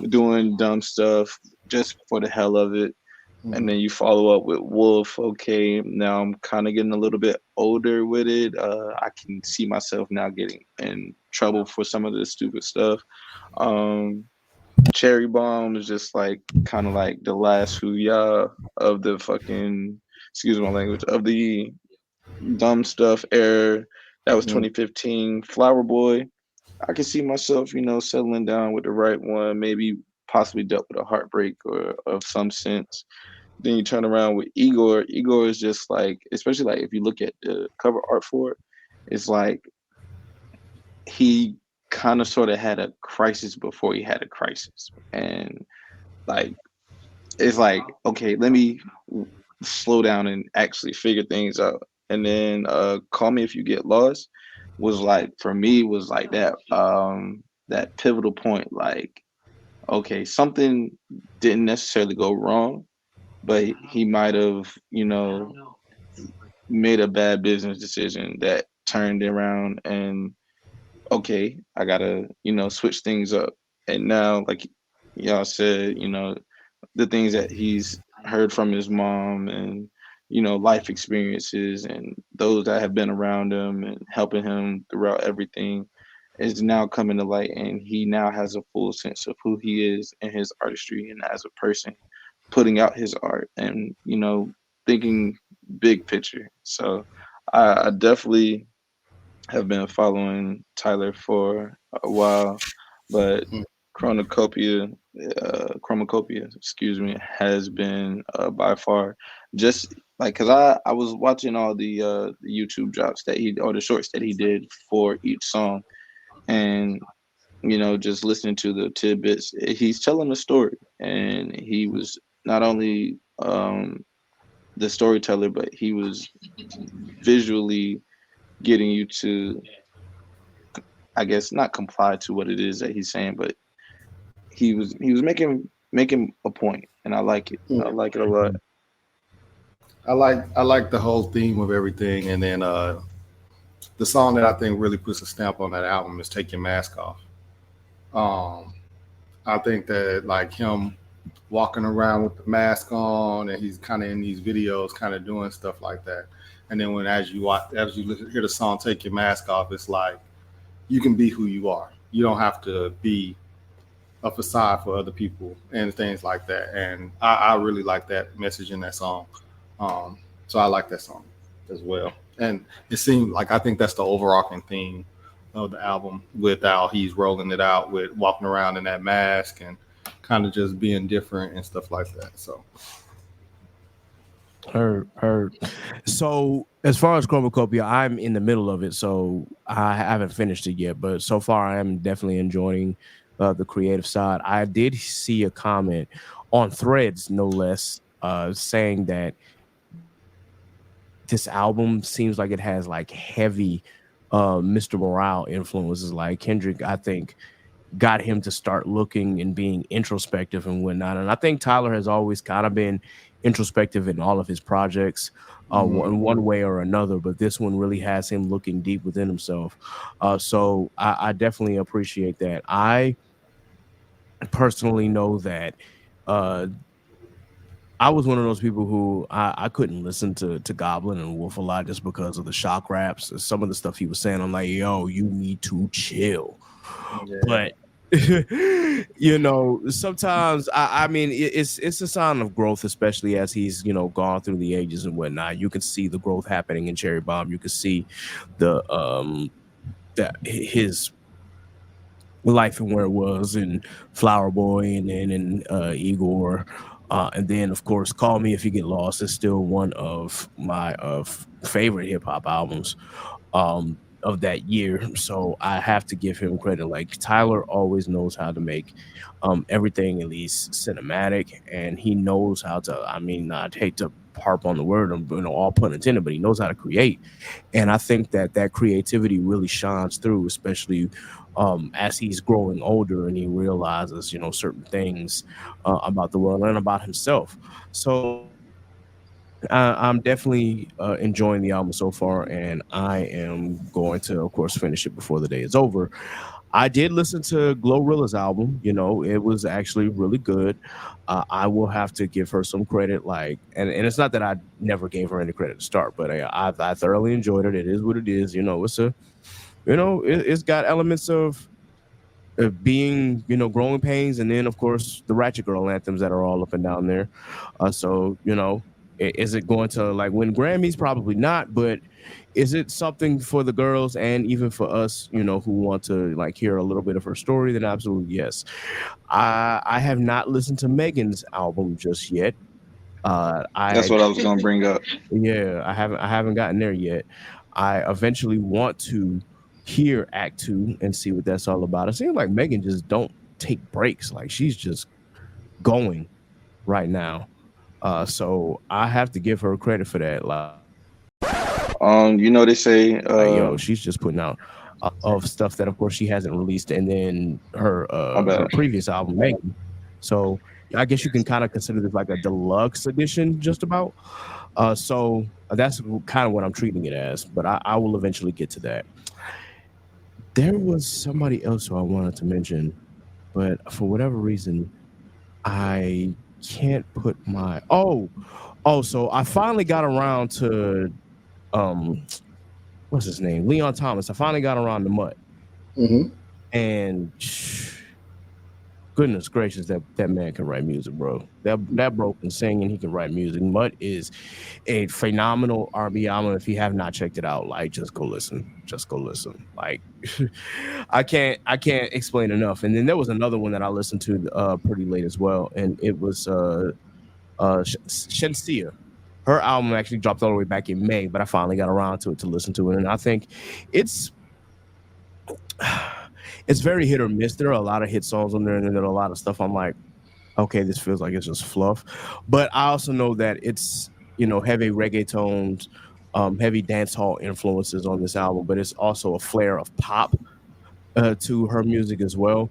doing dumb stuff just for the hell of it. And then Mhm. you follow up with Wolf. Okay, now I'm kind of getting a little bit older with it. I can see myself now getting in trouble for some of this stupid stuff. Um, Cherry Bomb is just like kind of like the last hoo-yah of the fucking, excuse my language, of the dumb stuff era. That was Mhm. 2015. Flower Boy, I can see myself, settling down with the right one, maybe possibly dealt with a heartbreak or of some sense. Then you turn around with Igor. Igor is just like, especially like if you look at the cover art for it, it's like he kind of sort of had a crisis before he had a crisis. And like, it's like, okay, let me slow down and actually figure things out. And then Call Me If You Get Lost was like, for me, was like that pivotal point. Like, okay, something didn't necessarily go wrong, but he might have, made a bad business decision that turned around and okay, I gotta, switch things up. And now, like y'all said, the things that he's heard from his mom and, life experiences and those that have been around him and helping him throughout everything is now coming to light. And he now has a full sense of who he is and his artistry and as a person putting out his art and, thinking big picture. So I definitely have been following Tyler for a while, but Chronocopia, Chromacopia, excuse me, has been by far just like because I was watching all the YouTube drops that he or the shorts that he did for each song, and just listening to the tidbits, he's telling a story, and he was not only the storyteller, but he was visually getting you to, I guess, not comply to what it is that he's saying, but he was making a point, and I like it. I like it a lot. I like the whole theme of everything, and then the song that I think really puts a stamp on that album is "Take Your Mask Off." Um, I think that like him walking around with the mask on, and he's kind of in these videos, kind of doing stuff like that. And then when as you hear the song "Take Your Mask Off," it's like you can be who you are. You don't have to be a facade for other people and things like that. And I really like that message in that song. Um, so I like that song as well. And it seemed like I think that's the overarching theme of the album with how he's rolling it out with walking around in that mask and kind of just being different and stuff like that. So Her. So as far as Chromacopia, I'm in the middle of it, so I haven't finished it yet. But so far, I am definitely enjoying the creative side. I did see a comment on Threads, no less, saying that this album seems like it has like heavy Mr. Morale influences. Like Kendrick, I think, got him to start looking and being introspective and whatnot. And I think Tyler has always kind of been introspective in all of his projects, in one way or another. But this one really has him looking deep within himself. So I definitely appreciate that. I personally know that uh, I was one of those people who I couldn't listen to Goblin and Wolf a lot just because of the shock raps. Some of the stuff he was saying, I'm like, yo, you need to chill. yeah, But sometimes I mean it's a sign of growth, especially as he's gone through the ages and whatnot. You can see the growth happening in Cherry Bomb. You can see the that his life and where it was in Flower Boy and then in Igor. And then, of course, Call Me If You Get Lost is still one of my favorite hip hop albums of that year. So I have to give him credit. Like Tyler always knows how to make everything at least cinematic, and he knows how to. I mean, I'd hate to harp on the word, all pun intended, but he knows how to create. And I think that creativity really shines through, especially as he's growing older and he realizes, certain things about the world and about himself. So I'm definitely enjoying the album so far, and I am going to, of course, finish it before the day is over. I did listen to Glorilla's album. It was actually really good. I will have to give her some credit. Like, and it's not that I never gave her any credit to start, but I thoroughly enjoyed it. It is what it is. It's got elements of being growing pains, and then of course the Ratchet Girl anthems that are all up and down there. So is it going to like win Grammys? Probably not, but is it something for the girls and even for us, who want to like hear a little bit of her story? Then absolutely yes. I have not listened to Megan's album just yet. That's I what I was gonna bring up. Yeah, I haven't gotten there yet. I eventually want to hear Act 2 and see what that's all about. It seems like Megan just don't take breaks. Like she's just going right now. So I have to give her credit for that. They say She's just putting out of stuff that of course she hasn't released, and then her my her bad. previous album, Megan. So I guess you can kind of consider this like a deluxe edition, just about. So that's kind of what I'm treating it as, but I will eventually get to that. There was somebody else who I wanted to mention, but for whatever reason, I can't put my so I finally got around to um what's his name? Leon Thomas. I finally got around to Mutt. hmm And goodness gracious, that man can write music, bro. That bro can sing and he can write music. Mutt is a phenomenal R&B album. If you have not checked it out, like just go listen. Just go listen. Like I can't explain enough. And then there was another one that I listened to pretty late as well, and it was Shensia. Her album actually dropped all the way back in May, but I finally got around to it to listen to it, and I think it's it's very hit or miss. There are a lot of hit songs on there, and then there are a lot of stuff I'm like, okay, this feels like it's just fluff. But I also know that it's heavy reggae heavy dance hall influences on this album, but it's also a flare of pop to her music as well.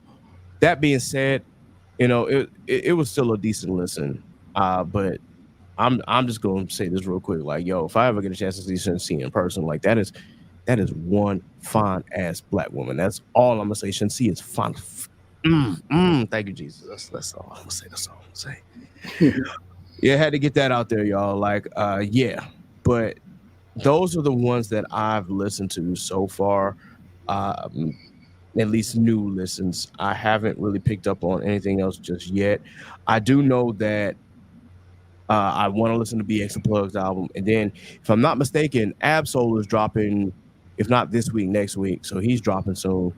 That being said, it was still a decent listen, but I'm just gonna say this real quick. Like, yo, if I ever get a chance to see Shensi in person, like that is one fine ass black woman. That's all I'm gonna say. Shensi is fine. Thank you, Jesus. That's all I'm gonna say. That's all I'm gonna say. Yeah, had to get that out there, y'all. Like, yeah, but those are the ones that I've listened to so far. Um, at least new listens. I haven't really picked up on anything else just yet. I do know that I want to listen to BX and Plug's album, and then if I'm not mistaken, Absol is dropping, if not this week, next week. So he's dropping soon.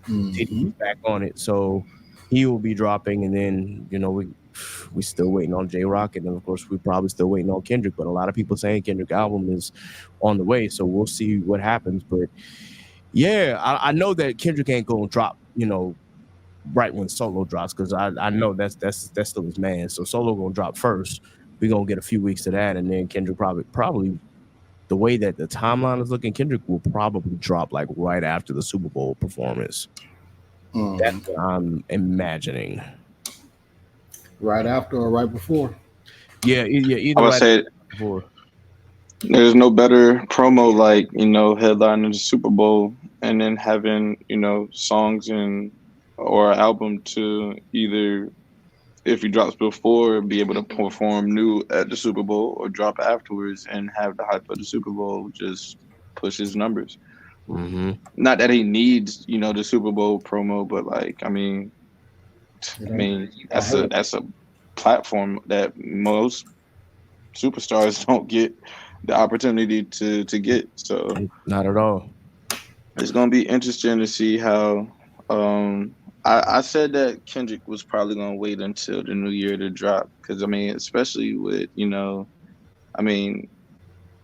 Diddy Mm-hmm. is back on it, so he will be dropping, and then we still waiting on J Rock, and then of course we probably still waiting on Kendrick. But a lot of people saying Kendrick album is on the way, so we'll see what happens. But yeah, I know that Kendrick ain't gonna drop, right when Solo drops, because I know that's still his man. So Solo gonna drop first. We gonna get a few weeks to that, and then Kendrick probably the way that the timeline is looking, Kendrick will probably drop like right after the Super Bowl performance. That's Mm. what I'm imagining. Right after or right before? Yeah, yeah, I either would right say before. there's no better promo like, headlining the Super Bowl and then having, songs and or an album to either, if he drops before, be able to perform new at the Super Bowl, or drop afterwards and have the hype of the Super Bowl just push his numbers. Mm-hmm. Not that he needs, the Super Bowl promo, but like, It I ain't. mean, I hate it. that's a platform that most superstars don't get the opportunity to get. So Not at all. it's gonna be interesting to see how. I said that Kendrick was probably gonna wait until the new year to drop, because especially with, I mean,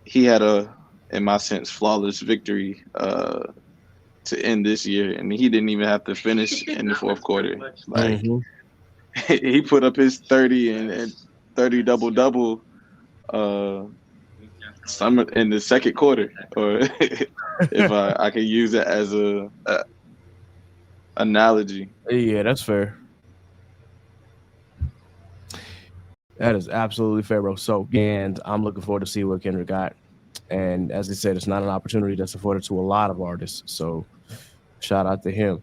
he had a, in my sense, flawless victory to end this year, and he didn't even have to finish in the fourth quarter. Like, Mm-hmm. he put up his 30 and 30 double double uh some in the second quarter, or if I could use it as a analogy. Yeah, that's fair. That is absolutely fair, bro. So, and I'm looking forward to see what Kendrick got. And as I said, it's not an opportunity that's afforded to a lot of artists. So, shout out to him.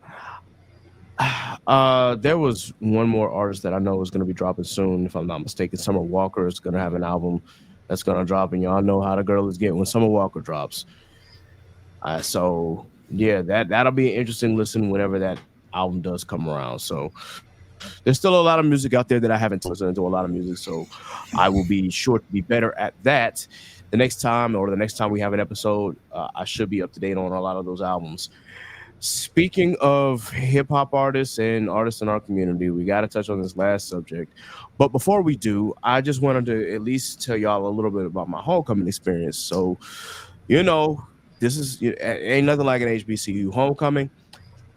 There was one more artist that I know is going to be dropping soon, if I'm not mistaken. Summer Walker is going to have an album that's going to drop, and y'all know how the girl is getting when Summer Walker drops. So yeah, that'll be an interesting listen whenever that album does come around. So there's still a lot of music out there that I haven't listened to a lot of music. So I will be sure to be better at that the next time we have an episode. I should be up to date on a lot of those albums. Speaking of hip hop artists and artists in our community, we got to touch on this last subject. But before we do, I just wanted to at least tell y'all a little bit about my homecoming experience. So, you know, this is ain't nothing like an HBCU homecoming.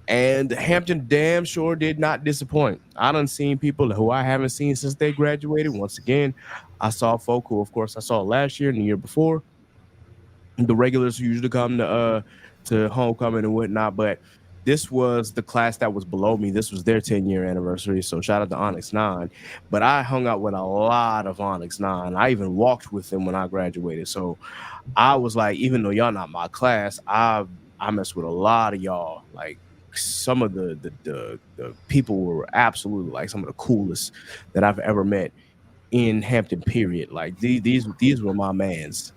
And Hampton damn sure did not disappoint. I done seen people who I haven't seen since they graduated. Once again, I saw folk who, of course, I saw last year and the year before, the regulars who usually come to homecoming and whatnot. But this was the class that was below me. This was their 10-year anniversary. So shout out to Onyx 9. But I hung out with a lot of Onyx 9. I even walked with them when I graduated. So I was like, even though y'all not my class, I messed with a lot of y'all. Like some of the people were absolutely like some of the coolest that I've ever met in Hampton, period. Like these were my mans.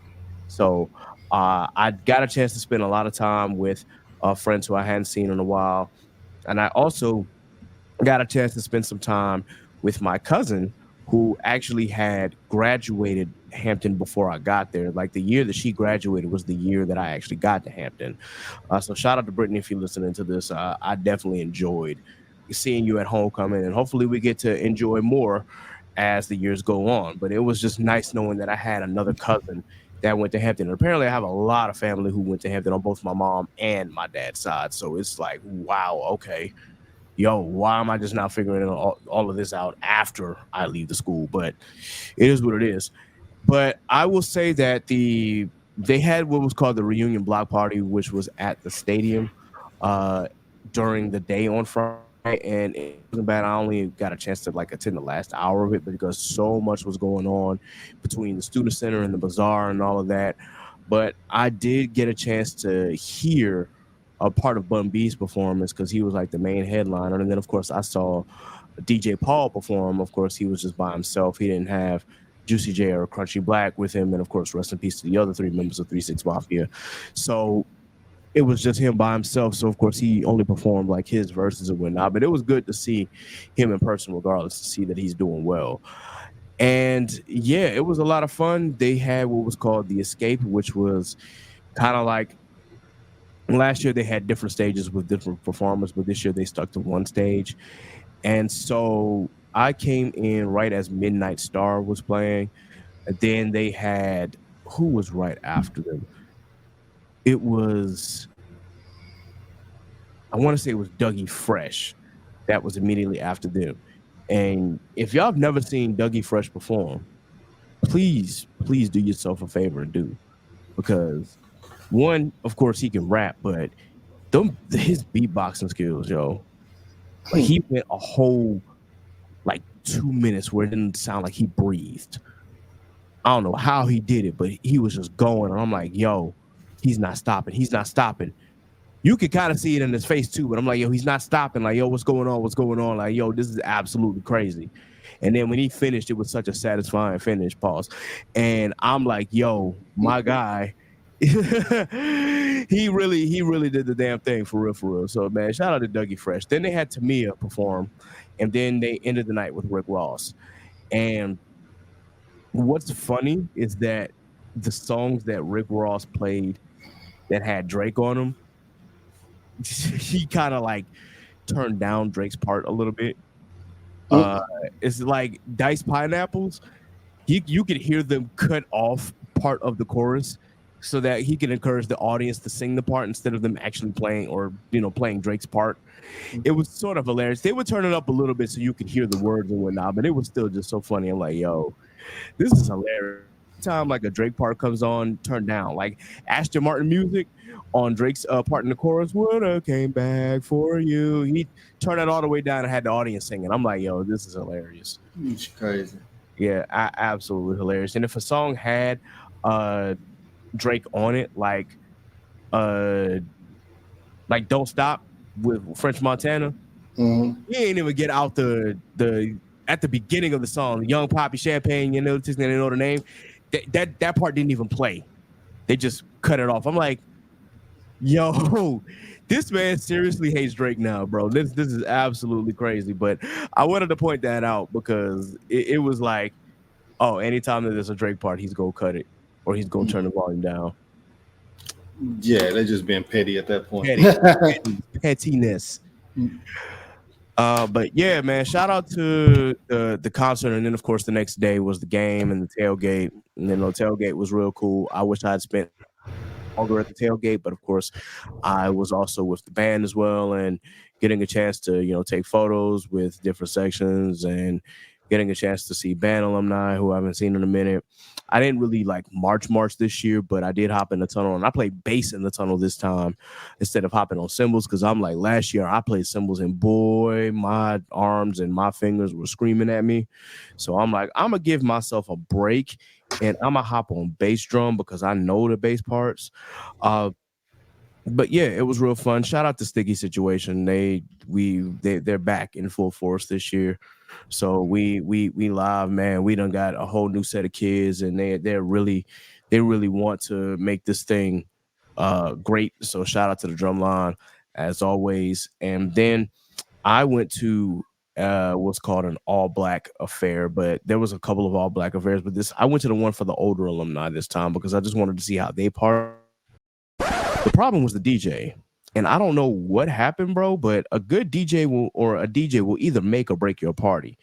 So I got a chance to spend a lot of time with friends who I hadn't seen in a while, and I also got a chance to spend some time with my cousin who actually had graduated Hampton before I got there. Like the year that she graduated was the year that I actually got to Hampton. So shout out to Brittany if you're listening to this. I definitely enjoyed seeing you at homecoming, and hopefully we get to enjoy more as the years go on. But it was just nice knowing that I had another cousin that went to Hampton. And apparently I have a lot of family who went to Hampton on both my mom and my dad's side. So it's like, wow, okay. Yo, why am I just not figuring all of this out after I leave the school? But it is what it is. But I will say that they had what was called the reunion block party, which was at the stadium during the day on Friday. and it wasn't bad. I only got a chance to like attend the last hour of it because so much was going on between the student center and the bazaar and all of that. But I did get a chance to hear a part of Bun B's performance because he was like the main headliner, and then of course I saw DJ Paul perform. Of course, he was just by himself. He didn't have Juicy J or Crunchy Black with him, and of course, rest in peace to the other three members of 3 6 Mafia. So it was just him by himself. So of course he only performed like his verses and whatnot. But it was good to see him in person, regardless, to see that he's doing well. And yeah, it was a lot of fun. They had what was called the Escape, which was kind of like last year they had different stages with different performers, but this year they stuck to one stage. And so I came in right as Midnight Star was playing. And then they had who was right after them? It was, I want to say it was Dougie Fresh that was immediately after them. And if y'all have never seen Dougie Fresh perform, please do yourself a favor and do, because one, of course, he can rap, but his beatboxing skills, yo, like he went a whole like 2 minutes where it didn't sound like he breathed. I don't know how he did it, but he was just going. And I'm like, yo, he's not stopping. He's not stopping. You could kind of see it in his face too, but I'm like, yo, he's not stopping. Like, yo, what's going on? What's going on? Like, yo, this is absolutely crazy. And then when he finished, it was such a satisfying finish, pause. And I'm like, yo, my guy, he really did the damn thing for real, for real. So man, shout out to Dougie Fresh. Then they had Tamia perform, and then they ended the night with Rick Ross. And what's funny is that the songs that Rick Ross played that had Drake on them, he kind of like turned down Drake's part a little bit. It's like Diced Pineapples. You could hear them cut off part of the chorus so that he can encourage the audience to sing the part instead of them actually playing or playing Drake's part. It was sort of hilarious. They would turn it up a little bit so you could hear the words and whatnot, but it was still just so funny. I'm like, yo, this is hilarious. Time like a Drake part comes on, turn down. Like Aston Martin music on Drake's part in the chorus, would have came back for you. He turned it all the way down and had the audience singing. I'm like, yo, this is hilarious. It's crazy. Yeah, absolutely hilarious. And if a song had Drake on it, like Don't Stop with French Montana, he ain't even get out the at the beginning of the song, Young Poppy Champagne, they know the name. That part didn't even play. They just cut it off. I'm like, yo, this man seriously hates Drake now, bro. This is absolutely crazy. But I wanted to point that out because it was like, oh, anytime that there's a Drake part, he's gonna cut it or he's gonna turn the volume down. Yeah, they're just being petty at that point. Pettiness. But yeah, man, shout out to the concert, and then of course the next day was the game and the tailgate, and then the tailgate was real cool. I wish I had spent longer at the tailgate, but of course I was also with the band as well, and getting a chance to take photos with different sections and getting a chance to see band alumni who I haven't seen in a minute. I didn't really like march this year, but I did hop in the tunnel, and I played bass in the tunnel this time instead of hopping on cymbals, because I'm like, last year I played cymbals and boy, my arms and my fingers were screaming at me. So I'm like, I'm gonna give myself a break and I'm gonna hop on bass drum because I know the bass parts. But yeah, it was real fun. Shout out to Sticky Situation. They're back in full force this year. So we live, man. We done got a whole new set of kids, and they really want to make this thing great. So shout out to the drum line as always. And then I went to what's called an all black affair, but there was a couple of all black affairs, but I went to the one for the older alumni this time because I just wanted to see how they part. The problem was the DJ. And I don't know what happened, bro, but a good DJ will either make or break your party.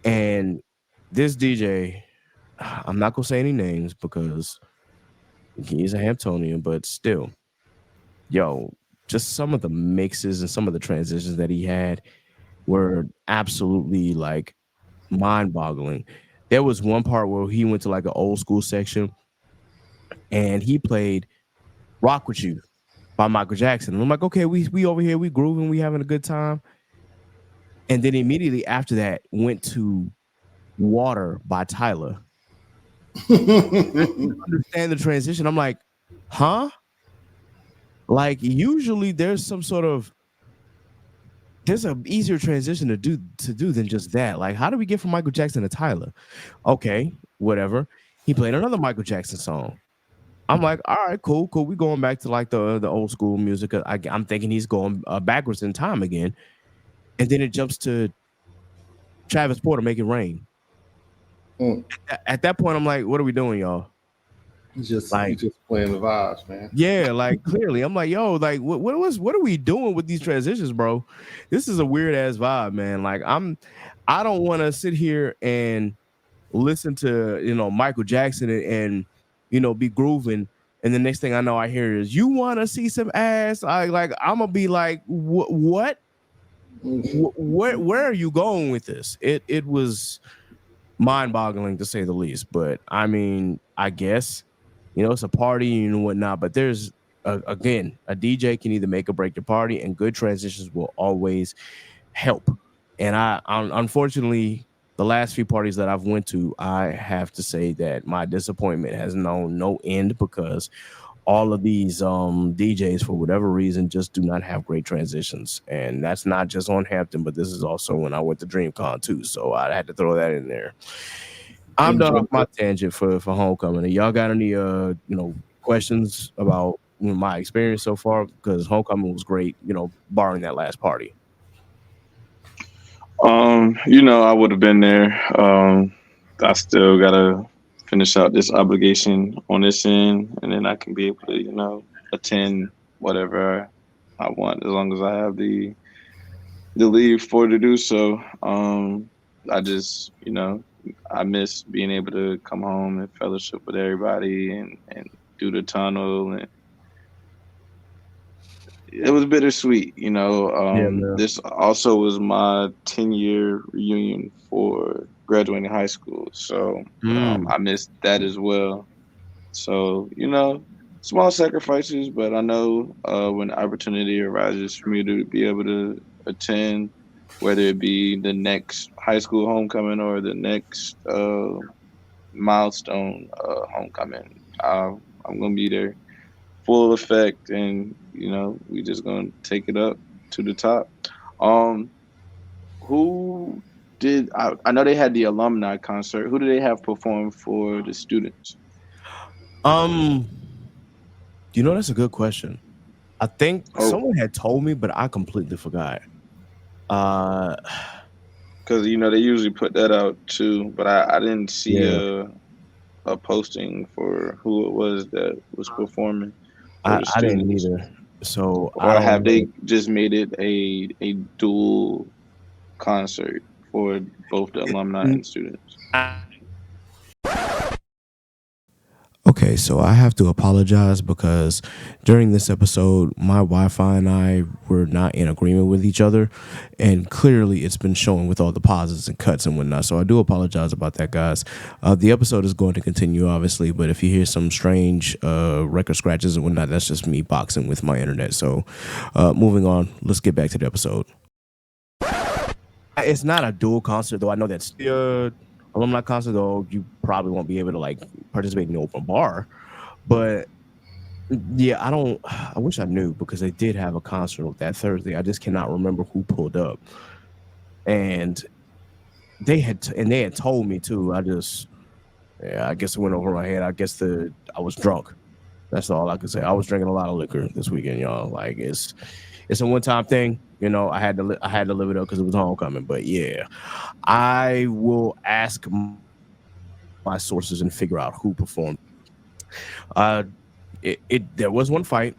And this DJ, I'm not gonna say any names because he's a Hamptonian, but still, yo, just some of the mixes and some of the transitions that he had were absolutely like mind-boggling. There was one part where he went to like an old school section and he played Rock With You by Michael Jackson. And I'm like, okay, we over here, we grooving, we having a good time. and then immediately after that went to Water by Tyler. Understand the transition. I'm like, huh? Like usually there's some sort of there's a easier transition to do than just that. Like, how do we get from Michael Jackson to Tyler? Okay, whatever. He played another Michael Jackson song. I'm like, all right, cool, cool. We going back to like the old school music. I'm thinking he's going backwards in time again, and then it jumps to Travis Porter, Make It Rain. At that point, I'm like, what are we doing, y'all? He's just Like, playing the vibes, man. yeah, like clearly, I'm like, yo, like, what are we doing with these transitions, bro? This is a weird ass vibe, man. Like, I don't want to sit here and listen to Michael Jackson and be grooving, and the next thing I know, I hear is you want to see some ass. I'm gonna be like, what? Where are you going with this? It was mind-boggling to say the least. But I mean, I guess it's a party and whatnot. But there's again, a DJ can either make or break your party, and good transitions will always help. And unfortunately, the last few parties that I've went to, I have to say that my disappointment has known no end because all of these DJs, for whatever reason, just do not have great transitions. And that's not just on Hampton, but this is also when I went to DreamCon too. So I had to throw that in there. I'm done with my tangent for Homecoming. Y'all got any questions about my experience so far? Because Homecoming was great, barring that last party. I would have been there. I still gotta finish out this obligation on this end, and then I can be able to, attend whatever I want as long as I have the leave for to do so. I just, I miss being able to come home and fellowship with everybody and do the tunnel, and it was bittersweet, This also was my 10-year reunion for graduating high school, so I missed that as well. So small sacrifices, but I know when opportunity arises for me to be able to attend, whether it be the next high school homecoming or the next milestone homecoming, I'm gonna be there full effect, and we just gonna take it up to the top. Who did I know they had the alumni concert? Who did they have perform for the students? That's a good question. I think someone had told me, but I completely forgot. Because they usually put that out too, but I didn't see a posting for who it was that was performing. I didn't either. So or have they just made it a dual concert for both the alumni and students? Okay, so I have to apologize because during this episode, my Wi-Fi and I were not in agreement with each other, and clearly it's been showing with all the pauses and cuts and whatnot. So I do apologize about that, guys. The episode is going to continue, obviously, but if you hear some strange record scratches and whatnot, that's just me boxing with my internet. So moving on, let's get back to the episode. It's not a dual concert, though. I know that's alumni concert, though. You probably won't be able to participate in the open bar, but yeah, I wish I knew because they did have a concert that Thursday. I just cannot remember who pulled up, and they had told me too. I guess it went over my head. I guess I was drunk. That's all I could say. I was drinking a lot of liquor this weekend, y'all. Like it's a one-time thing. I had to live it up because it was homecoming. But yeah, I will ask my sources and figure out who performed. There was one fight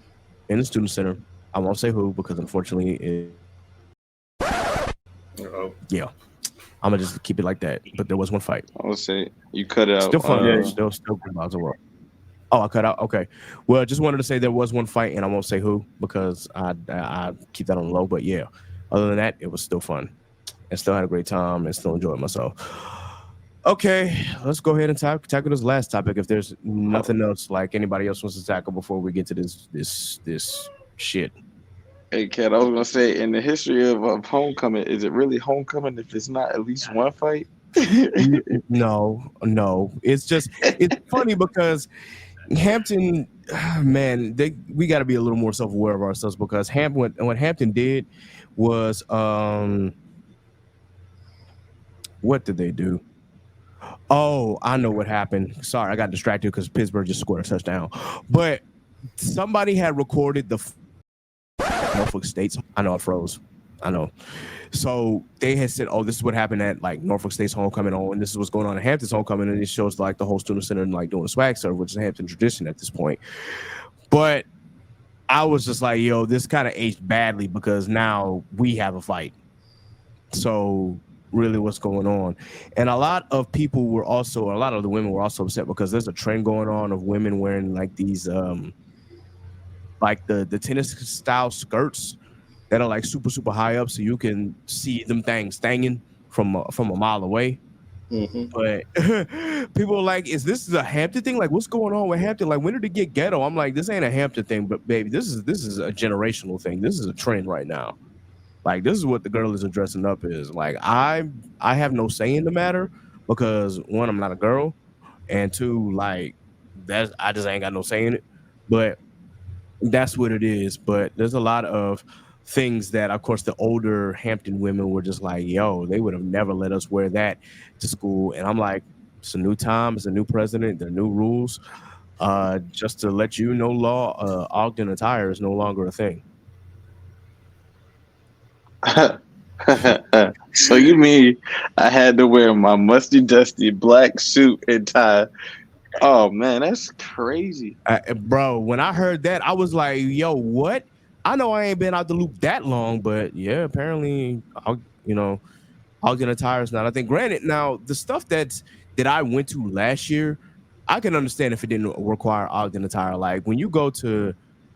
in the student center. I won't say who because unfortunately, yeah, I'm gonna just keep it like that. But there was one fight. I would say you cut it out. Still fun. Yeah, still good miles of work. Oh, I cut out. Okay. Well, just wanted to say there was one fight, and I won't say who because I keep that on the low. But yeah, other than that, it was still fun, and still had a great time, and still enjoyed myself. Okay, let's go ahead and tackle this last topic. If there's nothing else, like anybody else wants to tackle before we get to this shit. Hey, Kat, I was gonna say, in the history of homecoming, is it really homecoming if it's not at least one fight? No. It's funny because Hampton, man, we got to be a little more self-aware of ourselves because what Hampton did was what did they do? Oh, I know what happened. Sorry, I got distracted because Pittsburgh just scored a touchdown. But somebody had recorded the Norfolk State's. I know I froze. I know. So they had said, "Oh, this is what happened at like Norfolk State's homecoming, and this is what's going on at Hampton's homecoming," and it shows like the whole student center and like doing a swag serve, which is a Hampton tradition at this point. But I was just like, "Yo, this kind of aged badly because now we have a fight." So really, what's going on? And a lot of the women were also upset because there's a trend going on of women wearing like these like the tennis style skirts that are like super super high up, so you can see them things thanging from a mile away. Mm-hmm. But people are like, is this a Hampton thing? Like, what's going on with Hampton? Like, when did it get ghetto? I'm like, this ain't a Hampton thing, but baby, this is a generational thing. This is a trend right now. Like, this is what the girl is dressing up is. Like, I have no say in the matter because one, I'm not a girl, and two, like I just ain't got no say in it. But that's what it is. But there's a lot of things that, of course, the older Hampton women were just like, yo, they would have never let us wear that to school. And I'm like, it's a new time, it's a new president, there are new rules. Just to let you know, Ogden attire is no longer a thing. So you mean I had to wear my musty dusty black suit and tie? Oh man, that's crazy. Bro, when I heard that, I was like, yo, what? I know I ain't been out the loop that long, but yeah, apparently, Ogden attire is not. I think, granted, now the stuff that I went to last year, I can understand if it didn't require Ogden attire. Like when you go to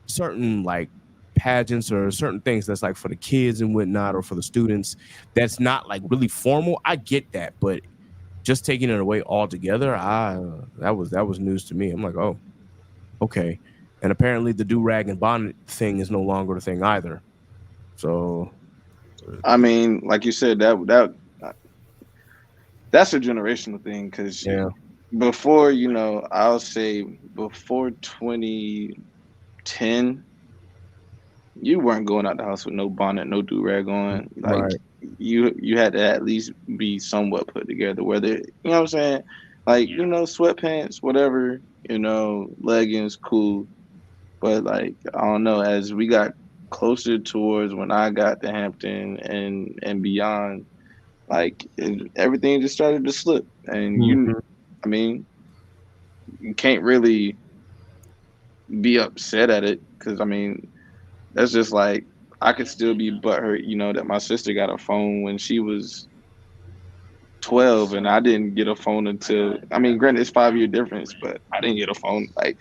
certain like pageants or certain things that's like for the kids and whatnot, or for the students, that's not like really formal. I get that, but just taking it away altogether, that was news to me. I'm like, oh, okay. And apparently the do-rag and bonnet thing is no longer a thing either. So I mean, like you said, that's a generational thing because yeah, before, I'll say before 2010, you weren't going out the house with no bonnet, no do rag on. Like right. you had to at least be somewhat put together. Whether you know what I'm saying, like sweatpants, whatever, leggings, cool. But like I don't know, as we got closer towards when I got to Hampton and beyond, like everything just started to slip, and Mhm. I mean, you can't really be upset at it because I mean, that's just like I could still be butthurt, that my sister got a phone when she was 12 and I didn't get a phone until I mean, granted it's 5-year difference, but I didn't get a phone. Like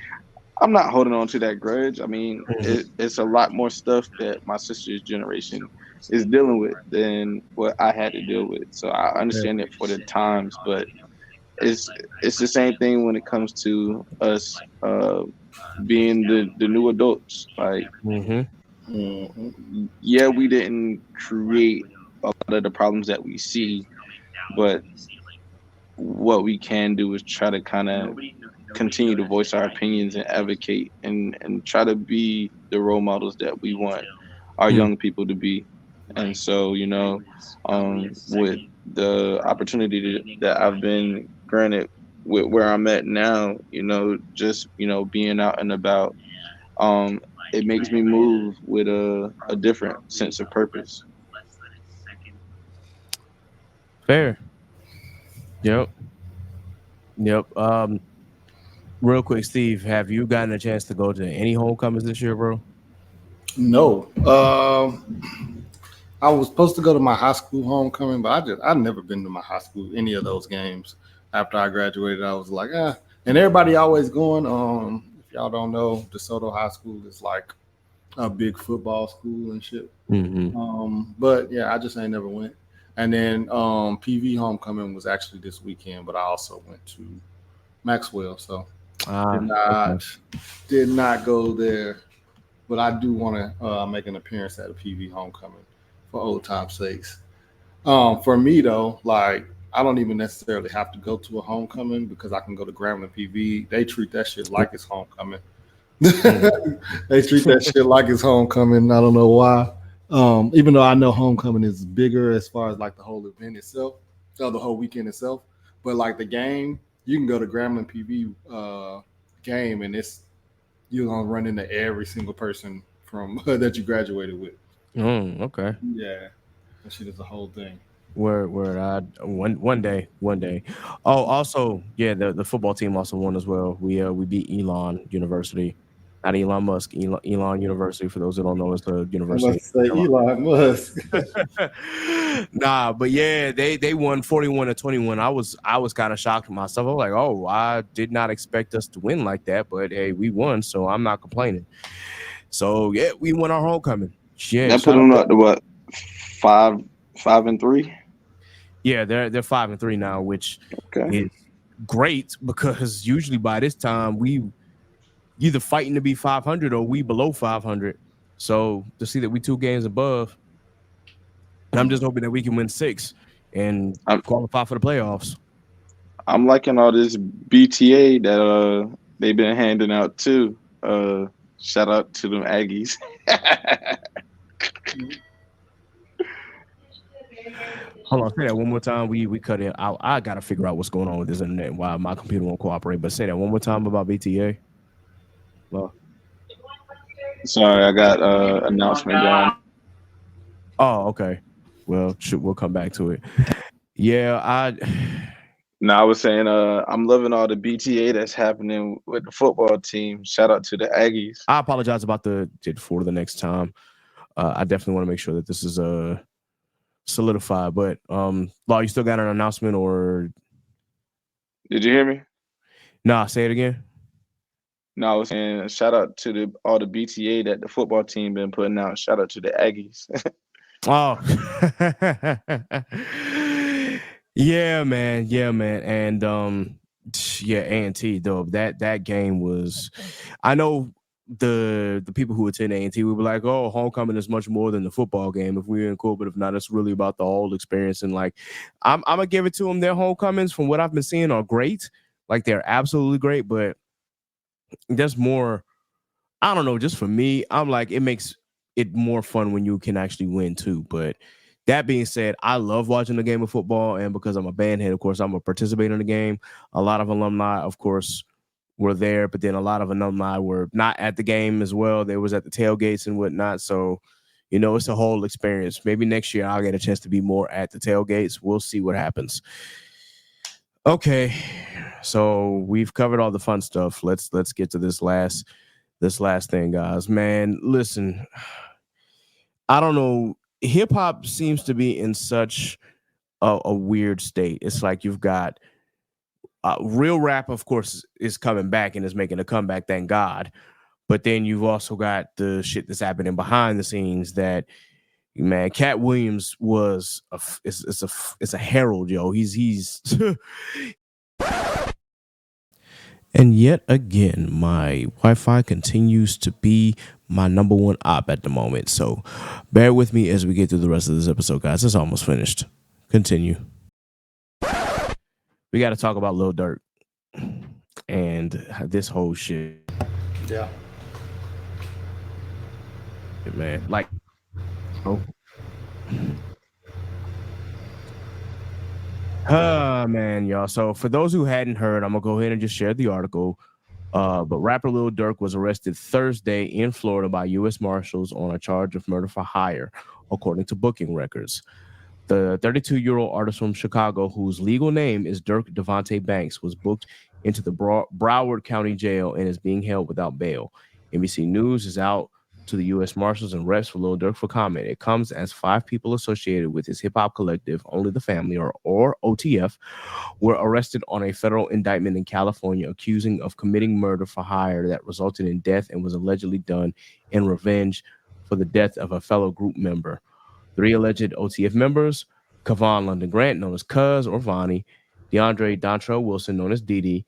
I'm not holding on to that grudge. I mean, Mhm. it's a lot more stuff that my sister's generation is dealing with than what I had to deal with. So I Yeah. understand it for the times, but it's it's the same thing when it comes to us being the new adults. Like, Mhm. yeah, we didn't create a lot of the problems that we see, but what we can do is try to kind of continue to voice our opinions and advocate and try to be the role models that we want our Mhm. young people to be. And so, with the opportunity that I've been granted with where I'm at now, just, being out and about, um, it makes me move with a different sense of purpose. Fair. Yep. Yep. Real quick, Steve, have you gotten a chance to go to any homecomings this year, bro? No. I was supposed to go to my high school homecoming, but I've never been to my high school any of those games. After I graduated, I was like, ah. And everybody always going. If y'all don't know, DeSoto High School is like a big football school and shit. Mm-hmm. But yeah, I just ain't never went. And then PV homecoming was actually this weekend, but I also went to Maxwell, so did Ah, okay. not did not go there. but I do want to make an appearance at a PV homecoming for old time's sakes. For me though, like I don't even necessarily have to go to a homecoming because I can go to Grambling PV. They treat that shit like it's homecoming. They treat that shit like it's homecoming. I don't know why. Even though I know homecoming is bigger as far as like the whole event itself, or the whole weekend itself, but like the game, you can go to Grambling PV game and you're gonna run into every single person from that you graduated with. Okay. Yeah, that shit is a whole thing. Where I one day. Oh, also, yeah, the football team also won as well. We beat Elon University, not Elon Musk, Elon University. For those who don't know, it's the I University. must say Elon Musk. Nah, but yeah, they won 41-21. I was kind of shocked myself. I was like, oh, I did not expect us to win like that, but hey, we won, so I'm not complaining. So yeah, we won our homecoming. Yeah, That put shout out. them up to what, 5-5-3? Yeah, they're 5-3 now, which Okay. is great because usually by this time we either fighting to be 500 or we below 500. So to see that we 2 games above, and I'm just hoping that we can win 6 and I'm qualify for the playoffs. I'm liking all this BTA that they've been handing out too. Shout out to them Aggies. Hold on, say that one more time. We cut it out. I gotta figure out what's going on with this internet and why my computer won't cooperate. But say that one more time about BTA. Well, Sorry, I got announcement going. oh, okay. Well, we'll come back to it. Yeah, No, I was saying I'm loving all the BTA that's happening with the football team. Shout out to the Aggies. I apologize about the for the next time. I definitely want to make sure that this is solidified. But Law, you still got an announcement or Did you hear me? nah? Say it again. No, I was saying shout out to all the BTA that the football team been putting out. Shout out to the Aggies. Oh, yeah, man, and yeah, A&T though that game was. I know the people who attend A&T would be like, oh, homecoming is much more than the football game if we're in cool, but if not, it's really about the whole experience. And like, I'm gonna give it to them. Their homecomings, from what I've been seeing, are great. Like they're absolutely great, but there's more. I don't know. Just for me, I'm like, it makes it more fun when you can actually win too. But that being said, I love watching the game of football, and because I'm a bandhead, of course, I'm a participant in the game. A lot of alumni, of course, were there, but then a lot of alumni were not at the game as well. They was at the tailgates and whatnot. So, it's a whole experience. Maybe next year I'll get a chance to be more at the tailgates. We'll see what happens. Okay, so we've covered all the fun stuff. Let's get to this last thing, guys. Man, listen, I don't know. Hip hop seems to be in such a weird state. It's like you've got real rap, of course, is coming back and is making a comeback. Thank God. But then you've also got the shit that's happening behind the scenes. That man, Cat Williams was it's a herald, yo. He's And yet again, my Wi-Fi continues to be my number one op at the moment. So bear with me as we get through the rest of this episode, guys. It's almost finished. Continue. We got to talk about Lil Durk and this whole shit. Yeah. Man, like, oh. Man, y'all. So for those who hadn't heard, I'm gonna go ahead and just share the article. But rapper Lil Durk was arrested Thursday in Florida by U.S. Marshals on a charge of murder for hire, according to booking records. The 32-year-old artist from Chicago, whose legal name is Dirk Devontae Banks, was booked into the Broward County Jail and is being held without bail. NBC News is out to the U.S. Marshals and reps for Lil Durk for comment. It comes as 5 people associated with his hip-hop collective, Only the Family, or OTF, were arrested on a federal indictment in California accusing of committing murder for hire that resulted in death and was allegedly done in revenge for the death of a fellow group member. 3 alleged OTF members, Kavon London Grant, known as Cuz or Vonnie, DeAndre Dontrell Wilson, known as Diddy,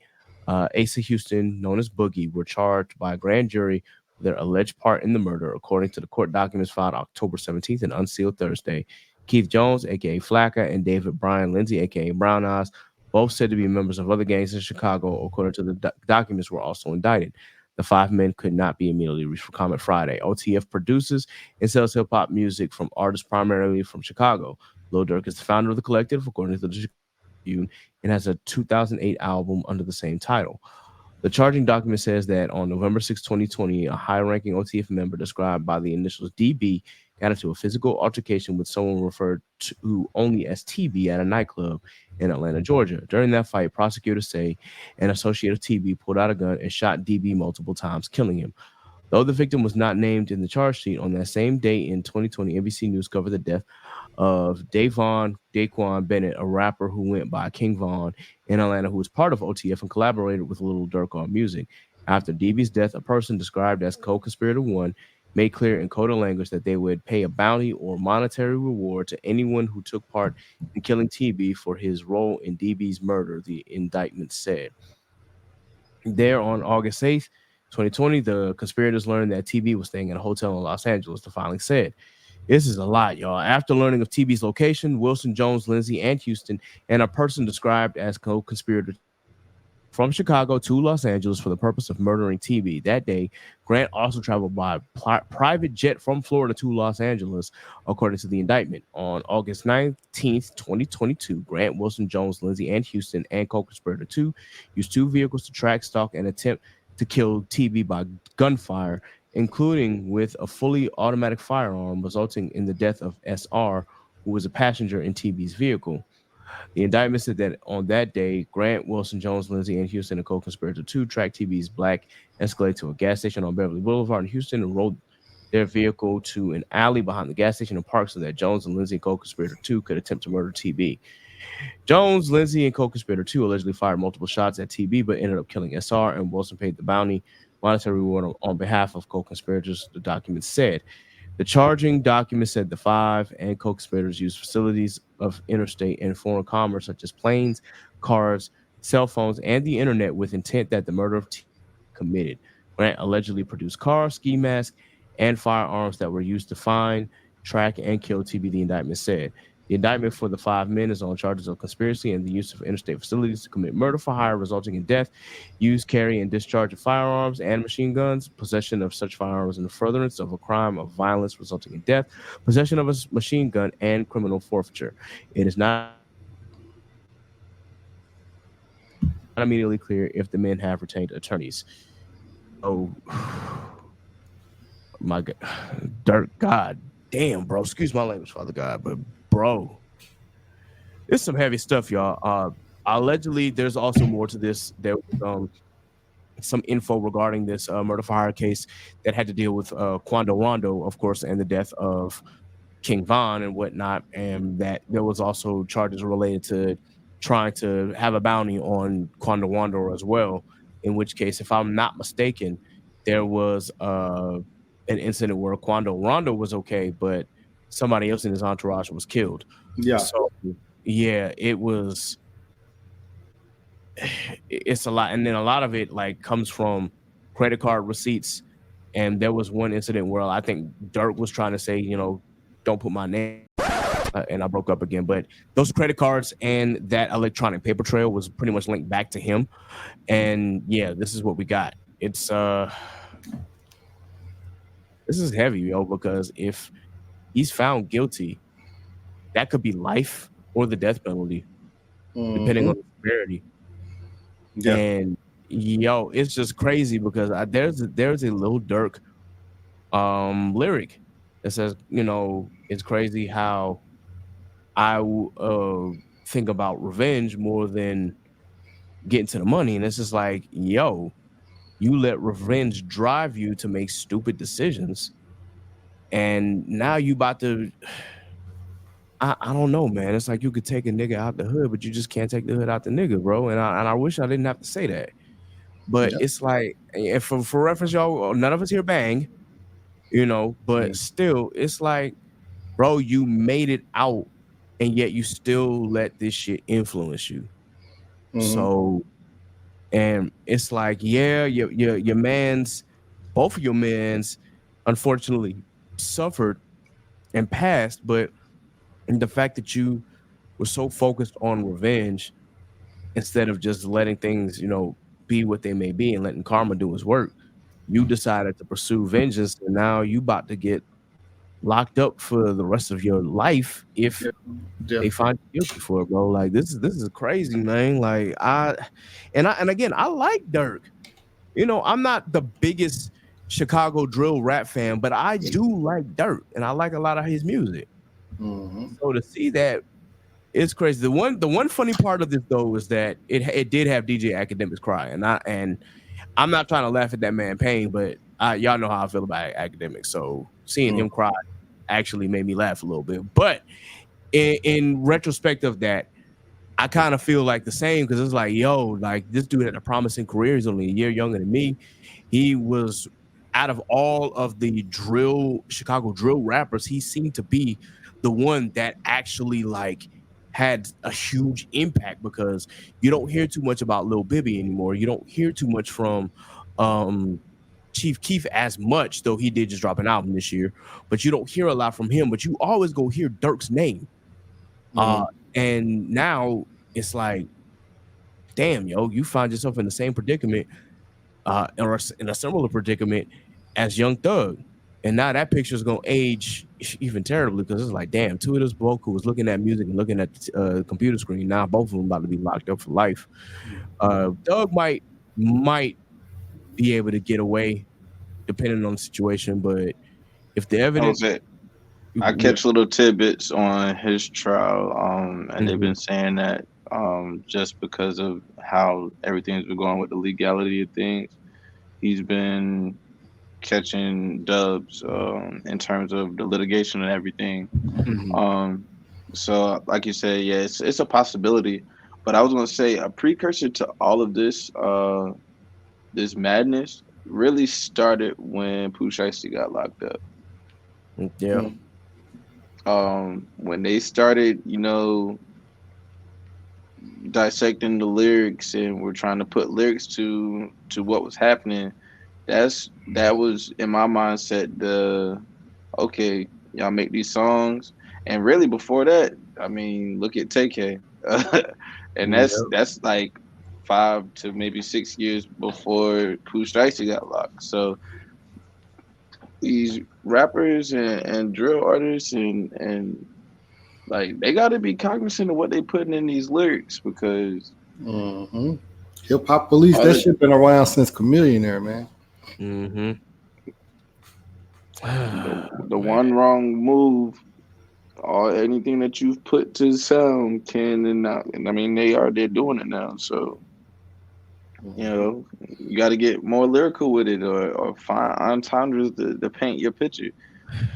Asa Houston, known as Boogie, were charged by a grand jury their alleged part in the murder, according to the court documents filed October 17th and unsealed Thursday. Keith Jones, aka Flacca, and David Brian Lindsay, aka Brown Eyes, both said to be members of other gangs in Chicago, according to the documents, were also indicted. The five men could not be immediately reached for comment Friday. OTF produces and sells hip hop music from artists primarily from Chicago. Lil Durk is the founder of the collective, according to the Chicago Tribune, and has a 2008 album under the same title. The charging document says that on November 6, 2020, a high-ranking OTF member described by the initials DB got into a physical altercation with someone referred to only as TB at a nightclub in Atlanta, Georgia. During that fight, prosecutors say an associate of TB pulled out a gun and shot DB multiple times, killing him. Though the victim was not named in the charge sheet, on that same day in 2020, NBC News covered the death of Daquan Bennett, a rapper who went by King Von in Atlanta, who was part of OTF and collaborated with Lil Durk on music. After DB's death, a person described as co-conspirator one made clear in coded language that they would pay a bounty or monetary reward to anyone who took part in killing TB for his role in DB's murder, the indictment said. There on August 8th, 2020, the conspirators learned that TB was staying in a hotel in Los Angeles, the filing said. This is a lot, y'all. After learning of TB's location, Wilson, Jones, Lindsay, and Houston, and a person described as co-conspirator from Chicago to Los Angeles for the purpose of murdering TB. That day, Grant also traveled by private jet from Florida to Los Angeles, according to the indictment. On August 19th, 2022, Grant, Wilson, Jones, Lindsay, and Houston, and co-conspirator 2 used two vehicles to track, stalk, and attempt to kill TB by gunfire, including with a fully automatic firearm, resulting in the death of SR, who was a passenger in TB's vehicle. The indictment said that on that day, Grant, Wilson, Jones, Lindsay, and Houston, and co-conspirator 2 tracked TB's black Escalade to a gas station on Beverly Boulevard in Houston and rode their vehicle to an alley behind the gas station and park so that Jones and Lindsay and co-conspirator 2 could attempt to murder TB. Jones, Lindsay, and co-conspirator 2 allegedly fired multiple shots at TB, but ended up killing SR, and Wilson paid the bounty monetary reward on behalf of co-conspirators, the document said. The charging document said the five and co-conspirators used facilities of interstate and foreign commerce, such as planes, cars, cell phones, and the internet, with intent that the murder of T committed. Grant allegedly produced cars, ski masks, and firearms that were used to find, track, and kill TB, the indictment said. The indictment for the five men is on charges of conspiracy and the use of interstate facilities to commit murder for hire, resulting in death, use, carry, and discharge of firearms and machine guns, possession of such firearms in the furtherance of a crime of violence resulting in death, possession of a machine gun, and criminal forfeiture. It is not immediately clear if the men have retained attorneys. Oh, my God. Durk, God damn, bro. Excuse my language, Father God, but bro, it's some heavy stuff, y'all. Allegedly, there's also more to this. There was some info regarding this murder for hire case that had to deal with Quando Rondo, of course, and the death of King Von and whatnot, and that there was also charges related to trying to have a bounty on Quando Rondo as well. In which case, if I'm not mistaken, there was an incident where Quando Rondo was okay, but somebody else in his entourage was killed. Yeah. So yeah, it's a lot, and then a lot of it like comes from credit card receipts. And there was one incident where I think Durk was trying to say, don't put my name, and I broke up again. But those credit cards and that electronic paper trail was pretty much linked back to him. And yeah, this is what we got. It's this is heavy, because if he's found guilty, that could be life or the death penalty, depending on the severity. Yeah. And it's just crazy because there's a Lil Durk lyric that says, it's crazy how I think about revenge more than getting to the money. And it's just like, you let revenge drive you to make stupid decisions. And now you about to, I don't know, man. It's like you could take a nigga out the hood, but you just can't take the hood out the nigga, bro. And I wish I didn't have to say that. But it's like, and for reference, y'all, none of us here bang, but still, it's like, bro, you made it out, and yet you still let this shit influence you. So, and it's like, yeah, your man's both of your mans unfortunately suffered and passed, but the fact that you were so focused on revenge instead of just letting things, be what they may be and letting karma do its work, you decided to pursue vengeance, and now you about to get locked up for the rest of your life if Yeah. Yeah. they find you guilty for it, bro. Like this is crazy, man. Like and again, I like Dirk. I'm not the biggest Chicago drill rap fan, but I do like Dirk, and I like a lot of his music. Hmm. So to see that, it's crazy. The one funny part of this though is that it did have DJ Academics cry, and I'm not trying to laugh at that man pain, but y'all know how I feel about Academics. So seeing him cry actually made me laugh a little bit. But in retrospect of that, I kind of feel like the same because it's like, yo, like this dude had a promising career. He's only a year younger than me. He was out of all of the Chicago drill rappers, he seemed to be the one that actually like had a huge impact because you don't hear too much about Lil Bibby anymore. You don't hear too much from um Chief Keef as much, though he did just drop an album this year, but you don't hear a lot from him, but you always go hear Dirk's name. And now it's like, damn, yo, you find yourself in the same predicament, or in a similar predicament as Young Thug. And now that picture is gonna age even terribly because it's like, damn, two of those bloke who was looking at music and looking at the computer screen. Now both of them about to be locked up for life. Thug might be able to get away depending on the situation, but if the evidence, I catch little tidbits on his trial, and they've Mhm. been saying that just because of how everything's been going with the legality of things, he's been catching dubs in terms of the litigation and everything. Mhm. So, like you said, yeah, it's a possibility. But I was gonna say a precursor to all of this madness really started when Pooh Shiesty got locked up. Yeah. When they started, dissecting the lyrics and we're trying to put lyrics to what was happening, that was in my mindset the okay, y'all make these songs. And really before that, I mean, look at TK. And Yeah. that's like 5 to maybe 6 years before Pooh Shiesty got locked. So these rappers and drill artists and like they got to be cognizant of what they putting in these lyrics because Hip hop police, that other shit been around since Chameleonaire, man. Mm-hmm. the one wrong move or anything that you've put to sound can and not. And I mean they're doing it now. So you got to get more lyrical with it or find entendres to paint your picture.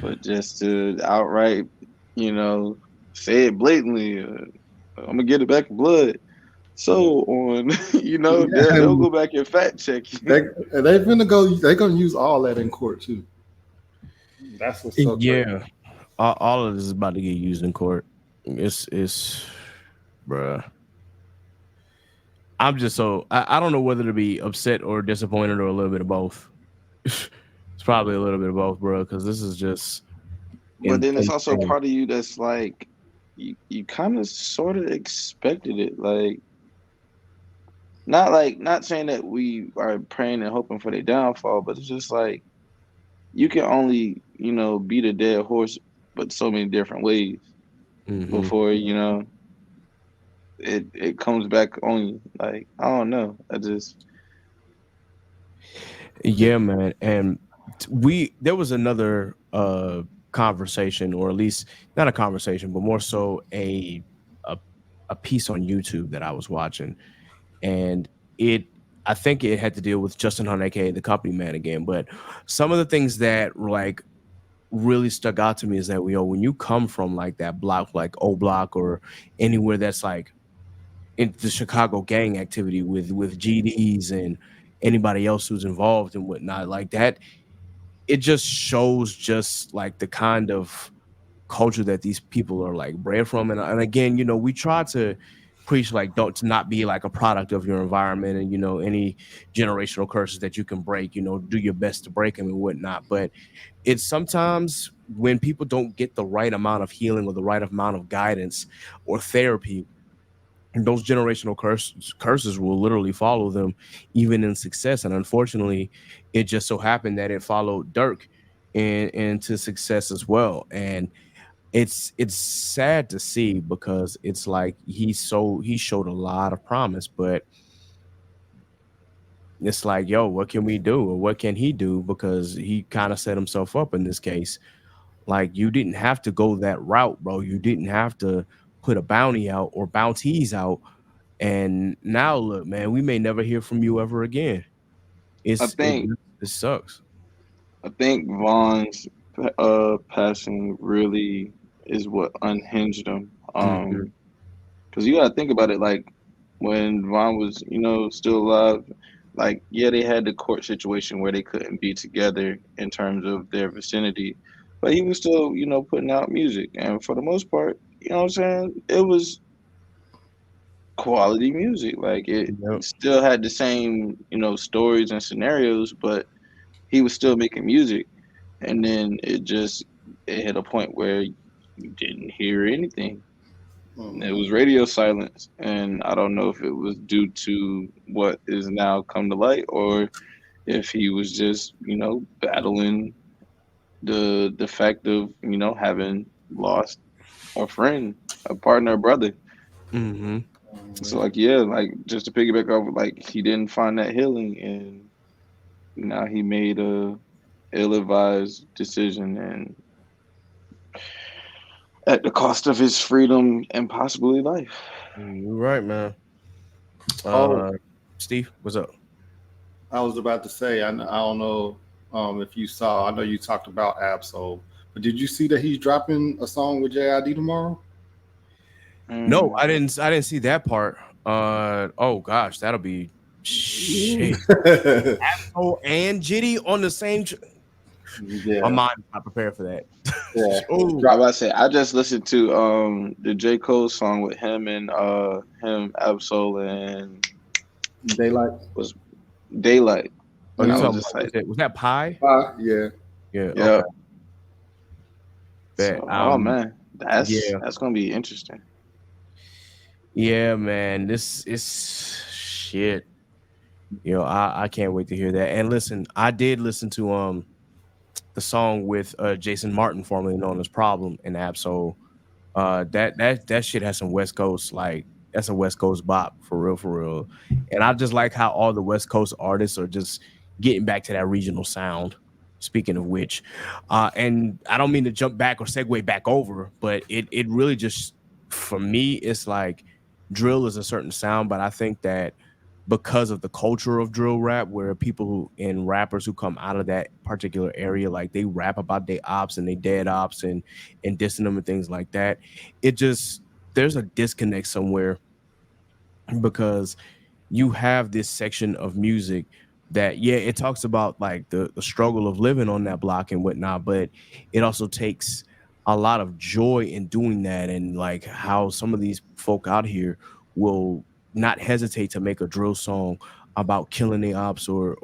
But just to outright, say it blatantly, I'm gonna get it back in blood. So on, they'll go back and fact check you. They're gonna use all that in court too. That's what's so crazy. Yeah. All of this is about to get used in court. It's bruh. I'm just I don't know whether to be upset or disappointed or a little bit of both. It's probably a little bit of both, bro, because this is just But then it's also insane. part of you that's like, you kind of sort of expected it, not saying that we are praying and hoping for their downfall, but it's just like you can only beat a dead horse, but so many different ways before it comes back on you. Like I don't know, Yeah, man. And there was another conversation, or at least not a conversation, but more so a piece on YouTube that I was watching, and I think it had to deal with Justin Hunt, aka the company man again. But some of the things that like really stuck out to me is that when you come from like that block, like O Block or anywhere that's like in the Chicago gang activity with GDs and anybody else who's involved and whatnot, like that, it just shows just like the kind of culture that these people are like bred from. And again, we try to preach like don't to not be like a product of your environment, and any generational curses that you can break, do your best to break them and whatnot. But it's sometimes when people don't get the right amount of healing or the right amount of guidance or therapy, and those generational curses will literally follow them even in success. And unfortunately, it just so happened that it followed Dirk into success as well. And it's sad to see, because it's like he showed a lot of promise, but it's like, yo, what can we do, or what can he do? Because he kind of set himself up in this case. Like, you didn't have to go that route, bro. You didn't have to put a bounty out or bounties out. And now look, man, we may never hear from you ever again. I It think it sucks. I think Vaughn's passing really is what unhinged him. Mhm. Because you gotta think about it, like when Vaughn was, still alive, like yeah, they had the court situation where they couldn't be together in terms of their vicinity, but he was still, putting out music, and for the most part, you know what I'm saying, it was quality music. Like it Yep. still had the same, stories and scenarios, but he was still making music. And then it hit a point where you didn't hear anything. It was radio silence, and I don't know if it was due to what is now come to light, or if he was just, battling the fact of, having lost a friend, a partner, a brother. Hmm. So like yeah, like just to piggyback off, like he didn't find that healing, and now he made a ill-advised decision, and at the cost of his freedom and possibly life. You're right, man. Oh, Uh, Steve, what's up? I was about to say, I don't know if you saw. I know you talked about Absol, but did you see that he's dropping a song with JID tomorrow? No, Mm. I didn't see that part. Oh gosh, that'll be shit. Oh, and Jitty on the same. My Yeah, mind is not prepared for that. yeah. Oh, I Drop about to say I just listened to the J. Cole song with him and him Absol and Daylight. was Daylight, oh, and you I was talking just about like, was that Pie? Yeah. Yeah. yeah. Okay. So Bet. oh man, Yeah. that's gonna be interesting. Yeah, man. This is shit. I can't wait to hear that. And listen, I did listen to the song with Jason Martin, formerly known as Problem, and Absol. That shit has some West Coast, like that's a West Coast bop for real, for real. And I just like how all the West Coast artists are just getting back to that regional sound. Speaking of which, and I don't mean to jump back or segue back over, but it really just, for me, it's like drill is a certain sound, but I think that because of the culture of drill rap, where people and rappers who come out of that particular area, like they rap about their ops and they dead ops and dissing them and things like that, it just, there's a disconnect somewhere, because you have this section of music that, yeah, it talks about like the struggle of living on that block and whatnot, but it also takes a lot of joy in doing that, and like how some of these folk out here will not hesitate to make a drill song about killing the ops, or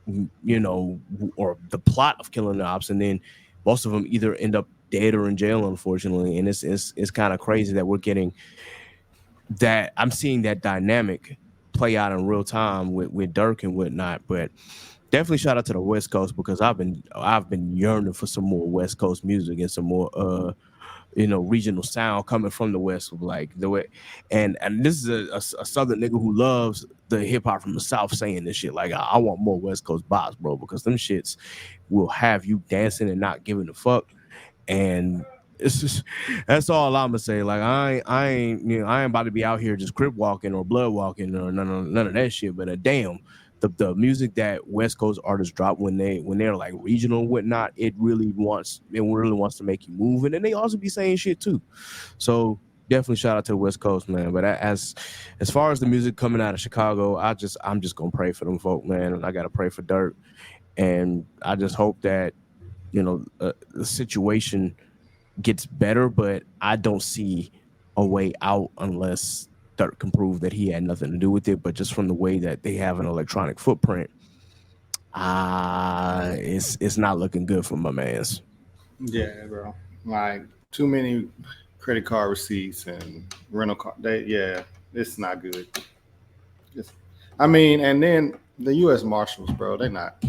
the plot of killing the ops, and then most of them either end up dead or in jail, unfortunately. And it's kind of crazy that we're getting that, I'm seeing that dynamic play out in real time with Dirk and whatnot. But definitely shout out to the West Coast, because I've been yearning for some more West Coast music and some more regional sound coming from the West, like the way. And this is a Southern nigga who loves the hip hop from the South saying this shit. Like, I want more West Coast bops, bro, because them shits will have you dancing and not giving a fuck. And it's just, that's all I'm gonna say. Like, I ain't about to be out here just crip walking or blood walking or none of that shit. But damn, the music that West Coast artists drop when they're like regional and whatnot, it really wants to make you move, and then they also be saying shit too. So definitely shout out to the West Coast, man. But as far as the music coming out of Chicago, I'm just gonna pray for them folk, man, and I gotta pray for Dirk, and I just hope that the situation gets better, but I don't see a way out unless Durk can prove that he had nothing to do with it, but just from the way that they have an electronic footprint, it's not looking good for my man's. Yeah, bro. Like too many credit card receipts and rental car. Yeah, it's not good. It's, I mean, and then the U.S. Marshals, bro, they're not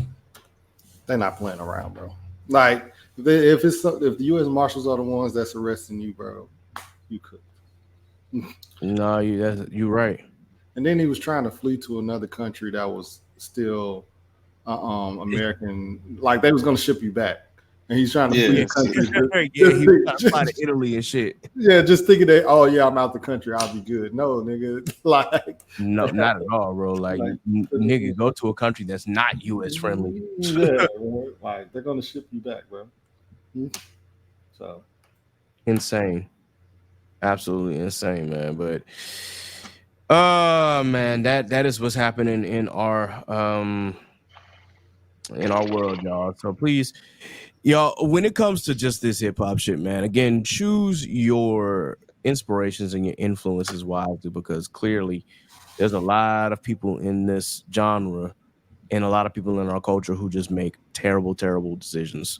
playing around, bro. Like if the U.S. Marshals are the ones that's arresting you, bro, you could. No, you're right. And then he was trying to flee to another country that was still American, like they was gonna ship you back, and he's trying to flee Yeah, the country. Yeah, he was trying to fly to Italy and shit. Yeah, just thinking that, oh yeah, I'm out the country, I'll be good. No, nigga, like, No, not at all, bro. Like, like nigga, go to a country that's not U.S. friendly. yeah, bro. Like they're gonna ship you back, bro. So Insane, absolutely insane, man. But man, that is what's happening in our world, y'all. So please, y'all, when it comes to just this hip hop shit, man, again, choose your inspirations and your influences wisely, because clearly there's a lot of people in this genre and a lot of people in our culture who just make terrible, terrible decisions.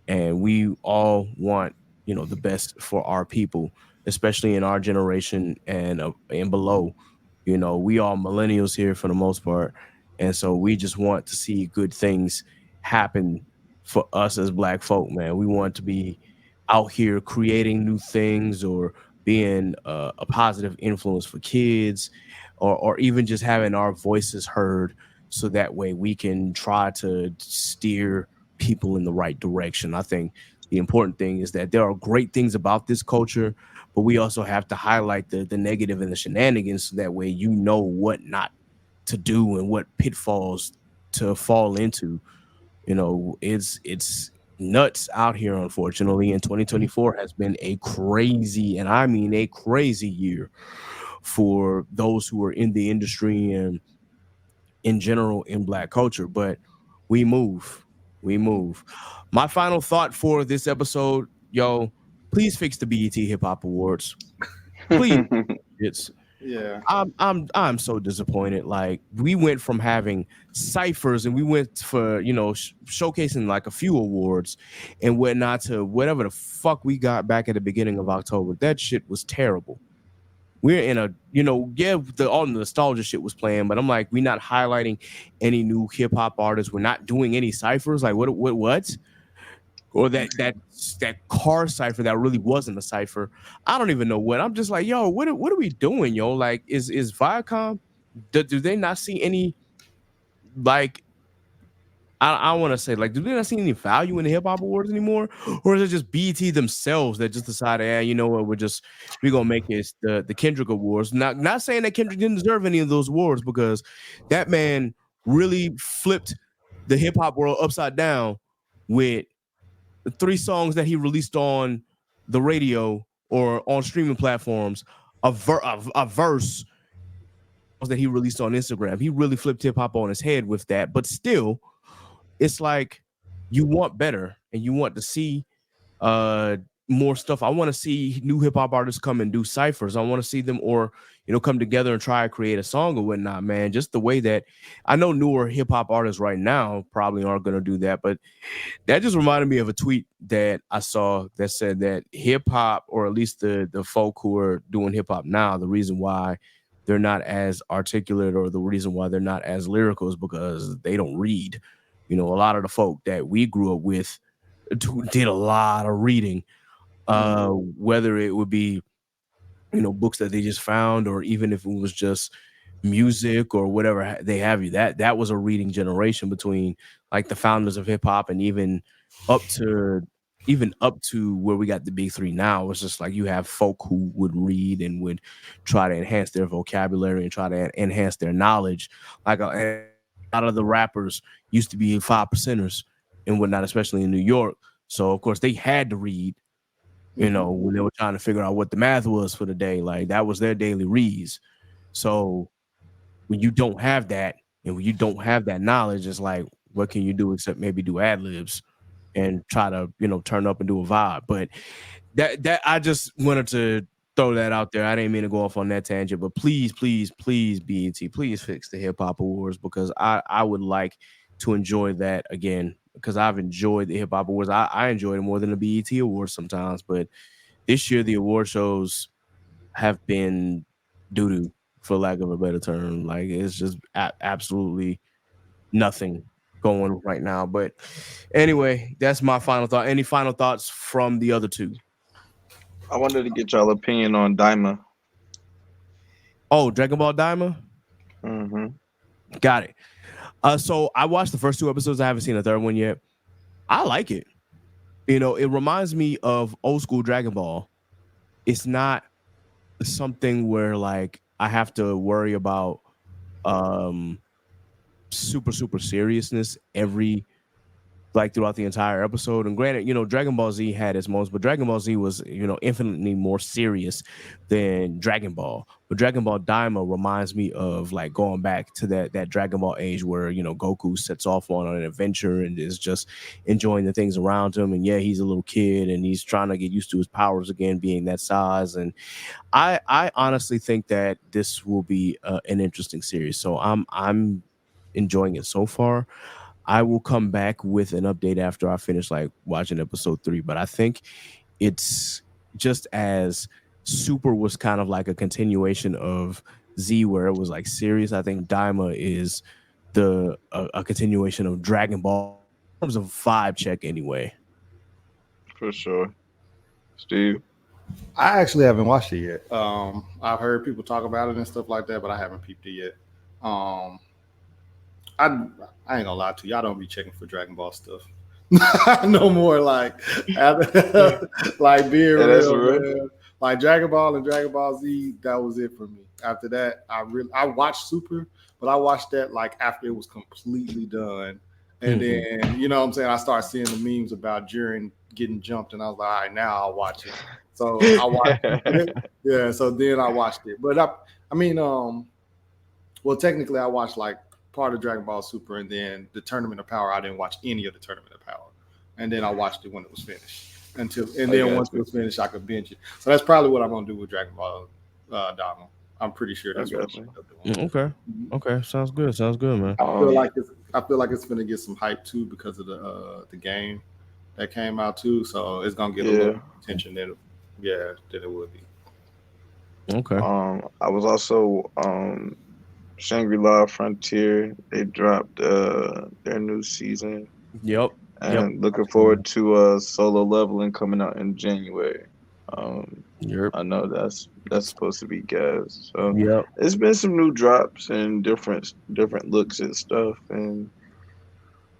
And we all want, the best for our people, especially in our generation and below. We all millennials here for the most part, and so we just want to see good things happen for us as Black folk, man. We want to be out here creating new things, or being a positive influence for kids, or even just having our voices heard, so that way we can try to steer people in the right direction. I think the important thing is that there are great things about this culture, but we also have to highlight the negative and the shenanigans, so that way what not to do and what pitfalls to fall into. It's nuts out here, unfortunately, and 2024 has been a crazy, and I mean a crazy year for those who are in the industry and in general in Black culture. But we move. We move. My final thought for this episode, yo, please fix the BET Hip Hop Awards. Please. It's yeah, I'm so disappointed. Like, we went from having ciphers, and we went for showcasing like a few awards and whatnot, to whatever the fuck we got back at the beginning of October. That shit was terrible. We're in a all the nostalgia shit was playing, but I'm like, we're not highlighting any new hip hop artists. We're not doing any ciphers. Like, what? Or that car cipher that really wasn't a cipher. I don't even know what. I'm just like, yo, what are we doing, yo? Like, is Viacom? Do they not see any, like, I want to say, like, do they not see any value in the hip hop awards anymore, or is it just BET themselves that just decided, you know what, we're gonna make it the Kendrick Awards? Not saying that Kendrick didn't deserve any of those awards, because that man really flipped the hip hop world upside down with the 3 songs that he released on the radio or on streaming platforms, a verse that he released on Instagram. He really flipped hip hop on his head with that. But still, it's like, you want better, and you want to see more stuff. I want to see new hip hop artists come and do ciphers. I want to see them, or come together and try to create a song or whatnot, man. Just the way that I know newer hip hop artists right now probably aren't going to do that, but that just reminded me of a tweet that I saw that said that hip hop, or at least the folk who are doing hip hop now, the reason why they're not as articulate, or the reason why they're not as lyrical, is because they don't read. A lot of the folk that we grew up with did a lot of reading, whether it would be books that they just found, or even if it was just music or whatever they have you. That was a reading generation, between like the founders of hip hop and even up to where we got the big 3 now. It's just like, you have folk who would read and would try to enhance their vocabulary and try to enhance their knowledge. Like a lot of the rappers used to be 5%ers and whatnot, especially in New York. So of course they had to read, when they were trying to figure out what the math was for the day. Like, that was their daily reads. So when you don't have that, and when you don't have that knowledge, it's like, what can you do except maybe do ad libs and try to turn up and do a vibe? But that I just wanted to throw that out there. I didn't mean to go off on that tangent, but please, please, please, BET, please fix the Hip Hop Awards because I would like to enjoy that again because I've enjoyed the Hip Hop Awards. I enjoy it more than the BET Awards sometimes, but this year the award shows have been doo doo, for lack of a better term. Like it's just absolutely nothing going right now. But anyway, that's my final thought. Any final thoughts from the other two? I wanted to get y'all opinion on Daima. Oh, Dragon Ball Daima? Mm-hmm. Got it. So I watched the first two episodes. I haven't seen the third one yet. I like it. You know, it reminds me of old school Dragon Ball. It's not something where like I have to worry about super seriousness every like throughout the entire episode. And granted, you know, Dragon Ball Z had its moments, but Dragon Ball Z was, you know, infinitely more serious than Dragon Ball. But Dragon Ball Daima reminds me of like going back to that Dragon Ball age where, you know, Goku sets off on an adventure and is just enjoying the things around him. And yeah, he's a little kid and he's trying to get used to his powers again, being that size. And I honestly think that this will be an interesting series. So I'm enjoying it so far. I will come back with an update after I finish like watching episode 3, but I think it's just as Super was kind of like a continuation of Z where it was like serious. I think Daima is a continuation of Dragon Ball in terms of vibe check anyway. For sure. Steve? I actually haven't watched it yet. I've heard people talk about it and stuff like that, but I haven't peeped it yet. I ain't gonna lie to you. I don't be checking for Dragon Ball stuff. No more like like being real, man. Like Dragon Ball and Dragon Ball Z, that was it for me. After that, I watched Super, but I watched that like after it was completely done. And then, you know what I'm saying, I started seeing the memes about Jiren getting jumped, and I was like, all right, now I'll watch it. So I watched it. Yeah, so then I watched it. But I mean, well, technically I watched like part of Dragon Ball Super, and then the Tournament of Power. I didn't watch any of the Tournament of Power, and then I watched it when it was finished. Once it was finished, I could binge it. So that's probably what I'm gonna do with Dragon Ball Daima. I'm pretty sure that's what I'm doing. Okay, sounds good, man. I feel like it's gonna get some hype too because of the game that came out too. So it's gonna get a little attention than it would be. Okay. I was also Shangri-La Frontier, they dropped their new season. Yep. Looking forward to Solo Leveling coming out in January. I know that's supposed to be gas. So it's been some new drops and different looks and stuff, and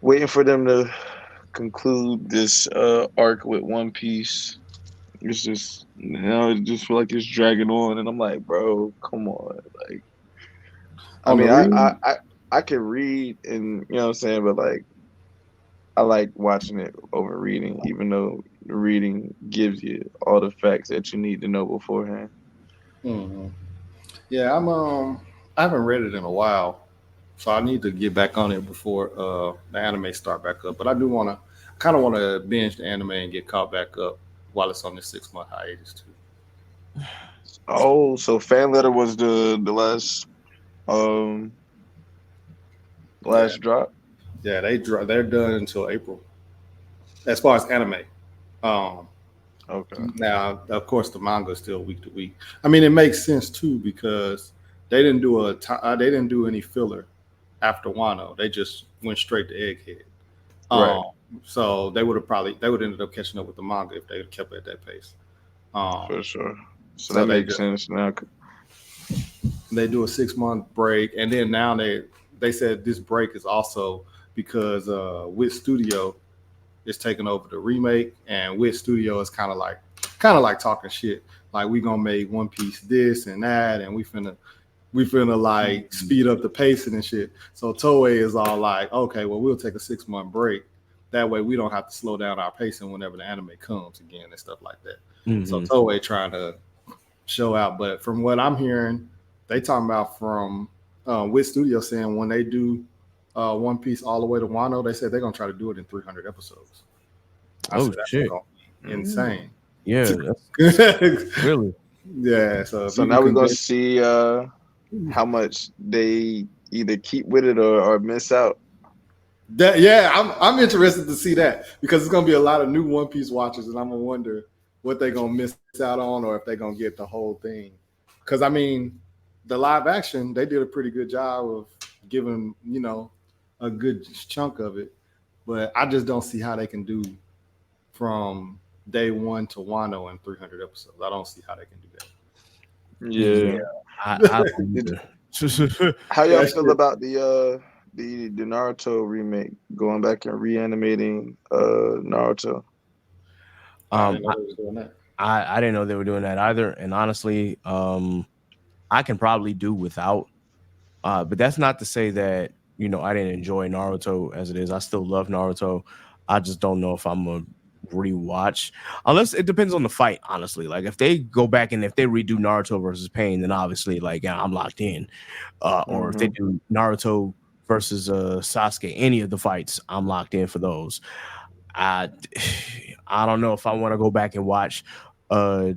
waiting for them to conclude this arc with One Piece. It's just, you know, it just feel like it's dragging on, and I'm like, bro, come on, like. I mean, I can read, and you know what I'm saying, but like, I like watching it over reading, even though the reading gives you all the facts that you need to know beforehand. Mm-hmm. Yeah, I haven't read it in a while, so I need to get back on it before the anime start back up. But I kind of want to binge the anime and get caught back up while it's on this 6-month hiatus too. Oh, so Fan Letter was the last drop. Yeah, they're done until April as far as anime. Okay. Now, of course, the manga is still week to week. I mean, it makes sense too because they didn't do any filler after Wano. They just went straight to Egghead. Right. So they would ended up catching up with the manga if they had kept it at that pace. For sure. So that makes sense now. They do a 6-month break, and then now they said this break is also because Wit Studio is taking over the remake, and Wit Studio is kind of like talking shit, like we gonna make One Piece this and that, and we finna like speed up the pacing and shit. So Toei is all like, okay, well we'll take a 6-month break, that way we don't have to slow down our pacing whenever the anime comes again and stuff like that. So Toei trying to show out, but from what I'm hearing, they talking about from Wit Studio saying when they do One Piece all the way to Wano, they said they're gonna try to do it in 300 episodes. Shit! Insane. Yeah, that's really. Yeah, so if So you now we're can gonna convince see how much they either keep with it or miss out. that, yeah, I'm interested to see that because it's gonna be a lot of new One Piece watchers, and I'm gonna wonder what they're gonna miss out on or if they're gonna get the whole thing. Because I mean, the live action they did a pretty good job of giving a good chunk of it, but I just don't see how they can do from day one to Wano in 300 episodes. I don't see how they can do Yeah, Yeah. I that. don't Did, either. how y'all That feel shit. about the Naruto remake going back and reanimating Naruto? I didn't um, know they was doing that. I didn't know they were doing that either, and honestly, I can probably do without. But that's not to say that I didn't enjoy Naruto as it is. I still love Naruto. I just don't know if I'm a rewatch, unless it depends on the fight. Honestly, like if they go back and if they redo Naruto versus Pain, then obviously like yeah, I'm locked in. Or if they Hmm. do Naruto versus Sasuke, any of the fights, I'm locked in for those. I I don't know if I want to go back and watch uh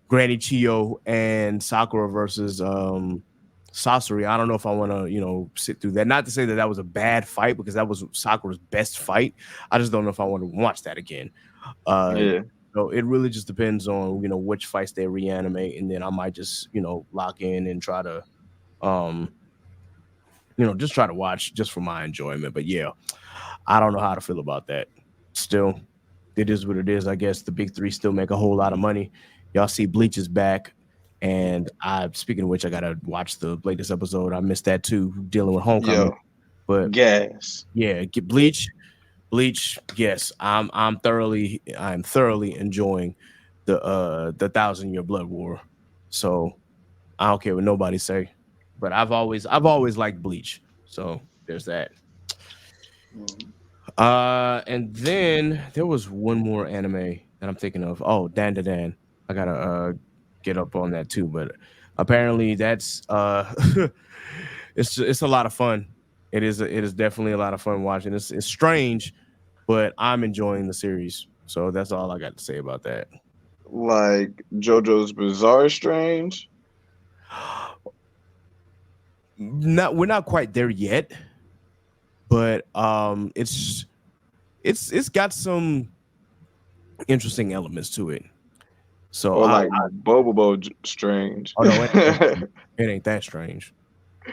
Granny Chio and Sakura versus Sasori. I don't know if I want to, sit through that. Not to say that that was a bad fight because that was Sakura's best fight. I just don't know if I want to watch that again. Uh Yeah. so it really just depends on, which fights they reanimate, and then I might just, lock in and try to um just try to watch just for my enjoyment. But yeah, I don't know how to feel about that. Still, it is what it is. I guess the big three still make a whole lot of money. Y'all see Bleach is back. And speaking of which, I gotta watch the latest episode. I missed that too, dealing with Homecoming. Yo, But gas. yeah, get Bleach. Yes, I'm thoroughly enjoying the 1,000 Year Blood War. So I don't care what nobody say, but I've always liked Bleach. So there's that. And then there was one more anime that I'm thinking of. Oh, Dan Da Dan. I gotta get up on that too. But apparently that's it's a lot of fun. It is definitely a lot of fun watching. It's strange, but I'm enjoying the series. So that's all I got to say about that. Like JoJo's Bizarre Strange. We're not quite there yet, but it's got some interesting elements to it. So Or like Strange. oh no, it ain't that strange.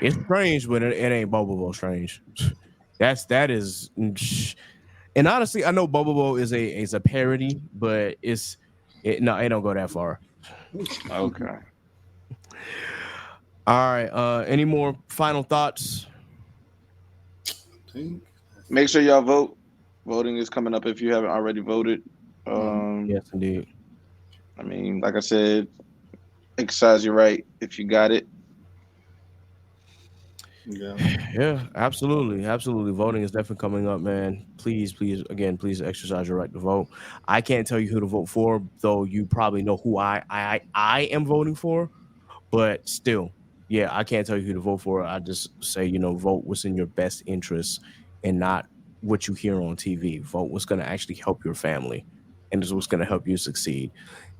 It's strange, but it ain't Bobobo strange. That is, and honestly, I know Bobobo is a parody, but no, it don't go that far. Okay. All right. Any more final thoughts? Pink. Make sure y'all vote. Voting is coming up if you haven't already voted. Yes, indeed. I mean, like I said, exercise your right if you got it. Yeah. Yeah, absolutely. Voting is definitely coming up, man. Please, again, please exercise your right to vote. I can't tell you who to vote for, though. You probably know who I am voting for, but still, yeah, I can't tell you who to vote for. I just say, vote what's in your best interest and not what you hear on TV. Vote what's going to actually help your family and is what's going to help you succeed.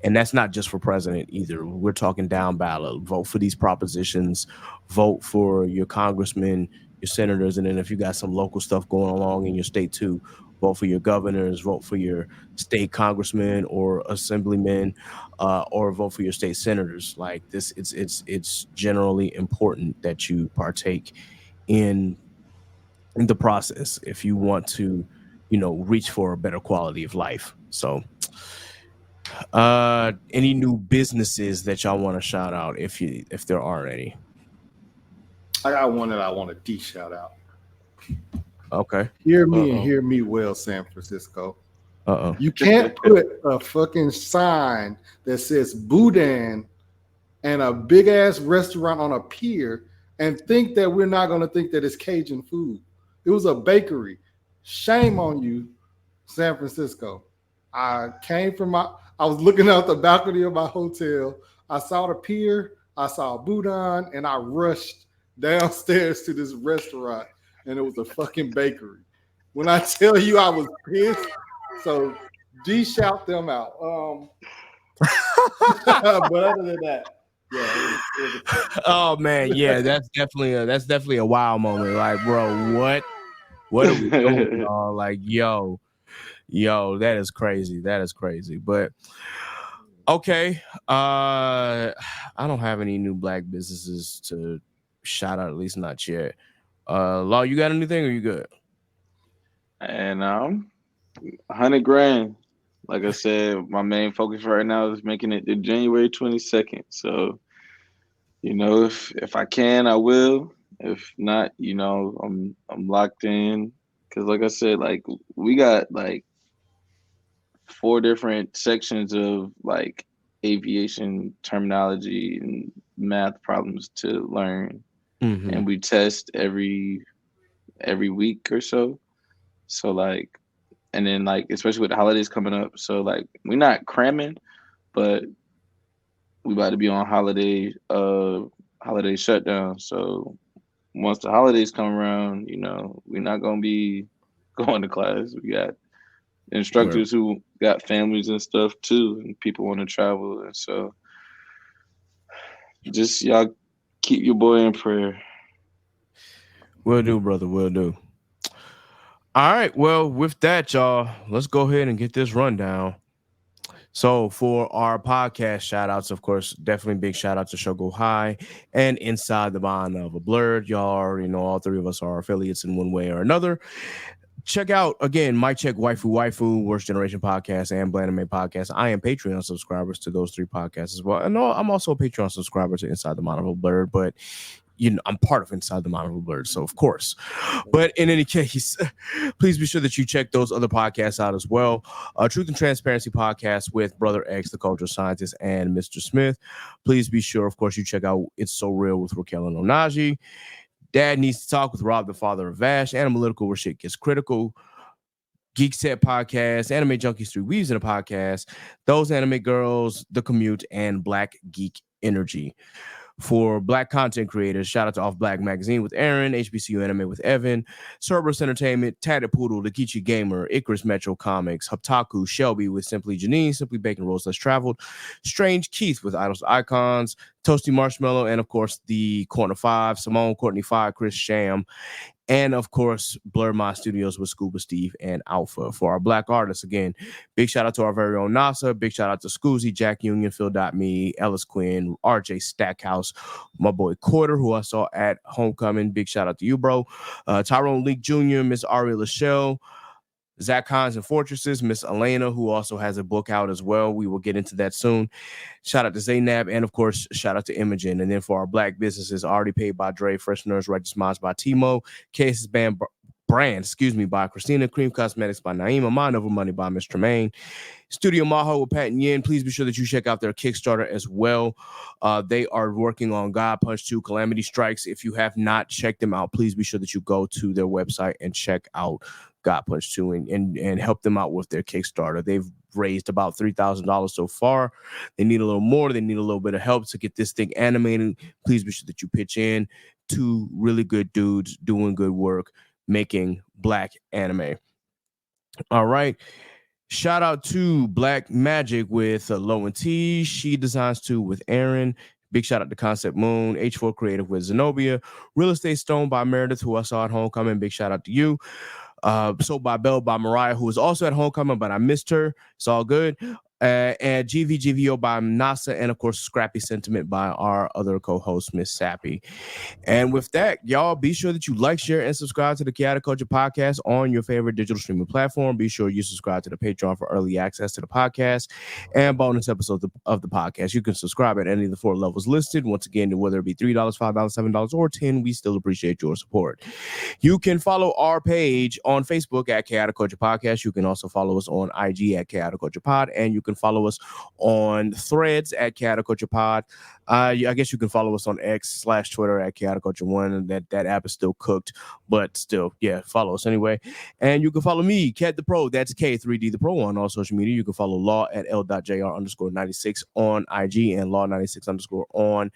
And that's not just for president either. We're talking down ballot. Vote for these propositions. Vote for your congressmen, your senators, and then if you got some local stuff going along in your state too, vote for your governors. Vote for your state congressmen or assemblymen, or vote for your state senators. Like this, it's generally important that you partake in the process if you want to, reach for a better quality of life. So any new businesses that y'all want to shout out if there are any? I got one that I want to shout out. Okay. Hear me and Uh-oh. hear me well, San Francisco. Uh-oh. You can't put a fucking sign that says Boudin and a big ass restaurant on a pier and think that we're not going to think that it's Cajun food. It was a bakery. Shame on you, San Francisco. I was looking out the balcony of my hotel. I saw the pier, I saw Boudin, and I rushed downstairs to this restaurant, and it was a fucking bakery. When I tell you I was pissed, so shout them out. But other than that, yeah, it was Oh man, yeah, that's definitely a wow moment. Like, bro, what are we doing, y'all? Like, yo, that is crazy. That is crazy. But okay, I don't have any new black businesses to shout out, at least not yet. Law, you got anything or you good? And 100 grand. Like I said, my main focus right now is making it to January 22nd. So, if I can, I will. If not, I'm locked in. Cause like I said, like we got like 4 different sections of like aviation terminology and math problems to learn, Mm-hmm. and we test every week or so. So like, and then like especially with the holidays coming up, so like we're not cramming, but we about to be on holiday shutdown. So once the holidays come around, we're not gonna be going to class. We got Where instructors who got families and stuff too, and people want to travel, and so just y'all keep your boy in prayer. will do, brother, will do. All right, well, with that, y'all, let's go ahead and get this rundown. So for our podcast shout outs, of course, definitely big shout out to Shogo High and Inside the Bond of a Blurred. Y'all already know all three of us are affiliates in one way or another. Check out again Mike Check Waifu Worst Generation Podcast and Blandame Podcast. I am Patreon subscribers to those three podcasts as well. And I'm also a Patreon subscriber to Inside the Mind of a Blurred, but I'm part of Inside the Mind of a Blurred, so of course. But in any case, please be sure that you check those other podcasts out as well. Truth and Transparency Podcast with Brother X, the Cultural Scientist, and Mr. Smith. Please be sure, of course, you check out It's So Real with Raquel and Onaji. Dad Needs to Talk with Rob, the Father of Vash, Analytical, where shit gets critical. Geek Set Podcast, Anime Junkies 3 Weaves in a Podcast, Those Anime Girls, The Commute, and Black Geek Energy. For Black content creators, shout out to Off Black Magazine with Aaron, HBCU Anime with Evan, Cerberus Entertainment, Tatted Poodle, The Kichi Gamer, Icarus Metro Comics, Haptaku, Shelby with Simply Janine, Simply Bacon Rolls Less Traveled, Strange Keith with Idols Icons, Toasty Marshmallow, and of course the Corner 5, Simone, Courtney 5, Chris Sham, and of course, Blur My Studios with Scuba Steve and Alpha. For our Black artists, again, big shout out to our very own NASA. Big shout out to Scoozy, Jack Union, Phil.me, Ellis Quinn, RJ Stackhouse, my boy Quarter, who I saw at Homecoming. Big shout out to you, bro. Tyrone Leak Jr., Miss Ari Lachelle, Zach Hines and Fortresses, Miss Elena, who also has a book out as well. We will get into that soon. Shout out to Zaynab, and of course, shout out to Imogen. And then for our Black businesses, Already Paid by Dre, Fresh Nerds, Righteous Minds by Timo, Cases Brand, by Christina, Cream Cosmetics by Naima, Mind Over Money by Miss Tremaine, Studio Maho with Pat and Yin. Please be sure that you check out their Kickstarter as well. They are working on God Punch 2 Calamity Strikes. If you have not checked them out, please be sure that you go to their website and check out God Punch 2 and help them out with their Kickstarter. They've raised about $3,000 so far. They need a little more. They need a little bit of help to get this thing animated. Please be sure that you pitch in. Two really good dudes doing good work, making Black anime. All right. Shout out to Black Magic with Low and T. She Designs 2 with Aaron. Big shout out to Concept Moon, H4 Creative with Zenobia, Real Estate Stone by Meredith, who I saw at Homecoming. Big shout out to you. Sold by Bell by Mariah, who was also at Homecoming, but I missed her. It's all good. And GVGVO by NASA, and of course, Scrappy Sentiment by our other co-host, Miss Sappy. And with that, y'all, be sure that you like, share, and subscribe to the Chaotic Culture Podcast on your favorite digital streaming platform. Be sure you subscribe to the Patreon for early access to the podcast and bonus episodes of the podcast. You can subscribe at any of the 4 levels listed. Once again, whether it be $3, $5, $7, or $10, we still appreciate your support. You can follow our page on Facebook at Chaotic Culture Podcast. You can also follow us on IG at Chaotic Culture Pod, and you can follow us on Threads at Chaotic Culture Pod. I guess you can follow us on X/Twitter at Chaotic Culture 1. That app is still cooked, but still, yeah, follow us anyway. And you can follow me, Cat the Pro. That's K3D the Pro on all social media. You can follow Law at L.JR_96 on IG and Law96_ on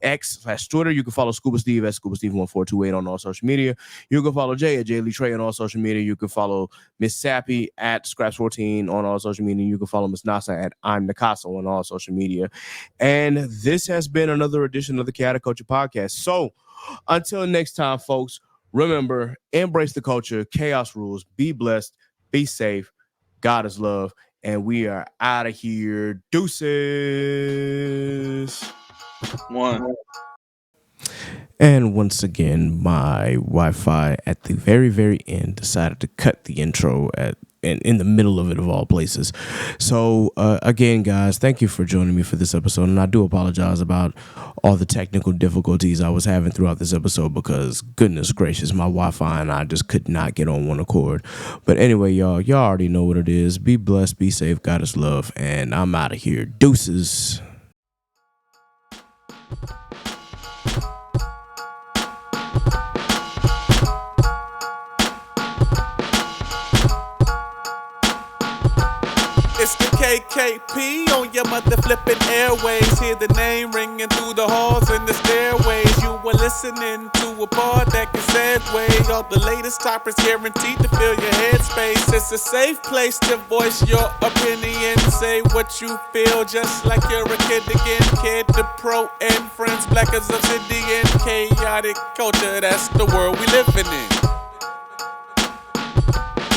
X/Twitter. You can follow Scuba Steve at Scuba Steve 1428 on all social media. You can follow Jay at Jay Lee Trey on all social media. You can follow Miss Sappy at Scraps14 on all social media. You can follow Miss Nasa at I'm Nakaso on all social media. And this has been another edition of the Chaotic Culture Podcast. So until next time, folks, remember, embrace the culture, chaos rules, be blessed, be safe, God is love, and we are out of here. Deuces. One. And once again, my Wi-Fi at the very, very end decided to cut the intro in the middle of it, of all places. So again, guys, thank you for joining me for this episode. And I do apologize about all the technical difficulties I was having throughout this episode because, goodness gracious, my Wi-Fi and I just could not get on one accord. But anyway, y'all already know what it is. Be blessed, be safe, God is love, and I'm out of here. Deuces. It's the KKP on your mother flipping airways. Hear the name ringing through the halls and the stairways. You were listening to a pod that can segue. All the latest topics guaranteed to fill your headspace. It's a safe place to voice your opinion. Say what you feel just like you're a kid again. Kid to pro and friends, black as obsidian. Chaotic culture, that's the world we living in.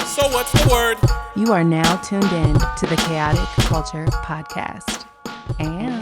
So what's the word? You are now tuned in to the Chaotic Culture Podcast. And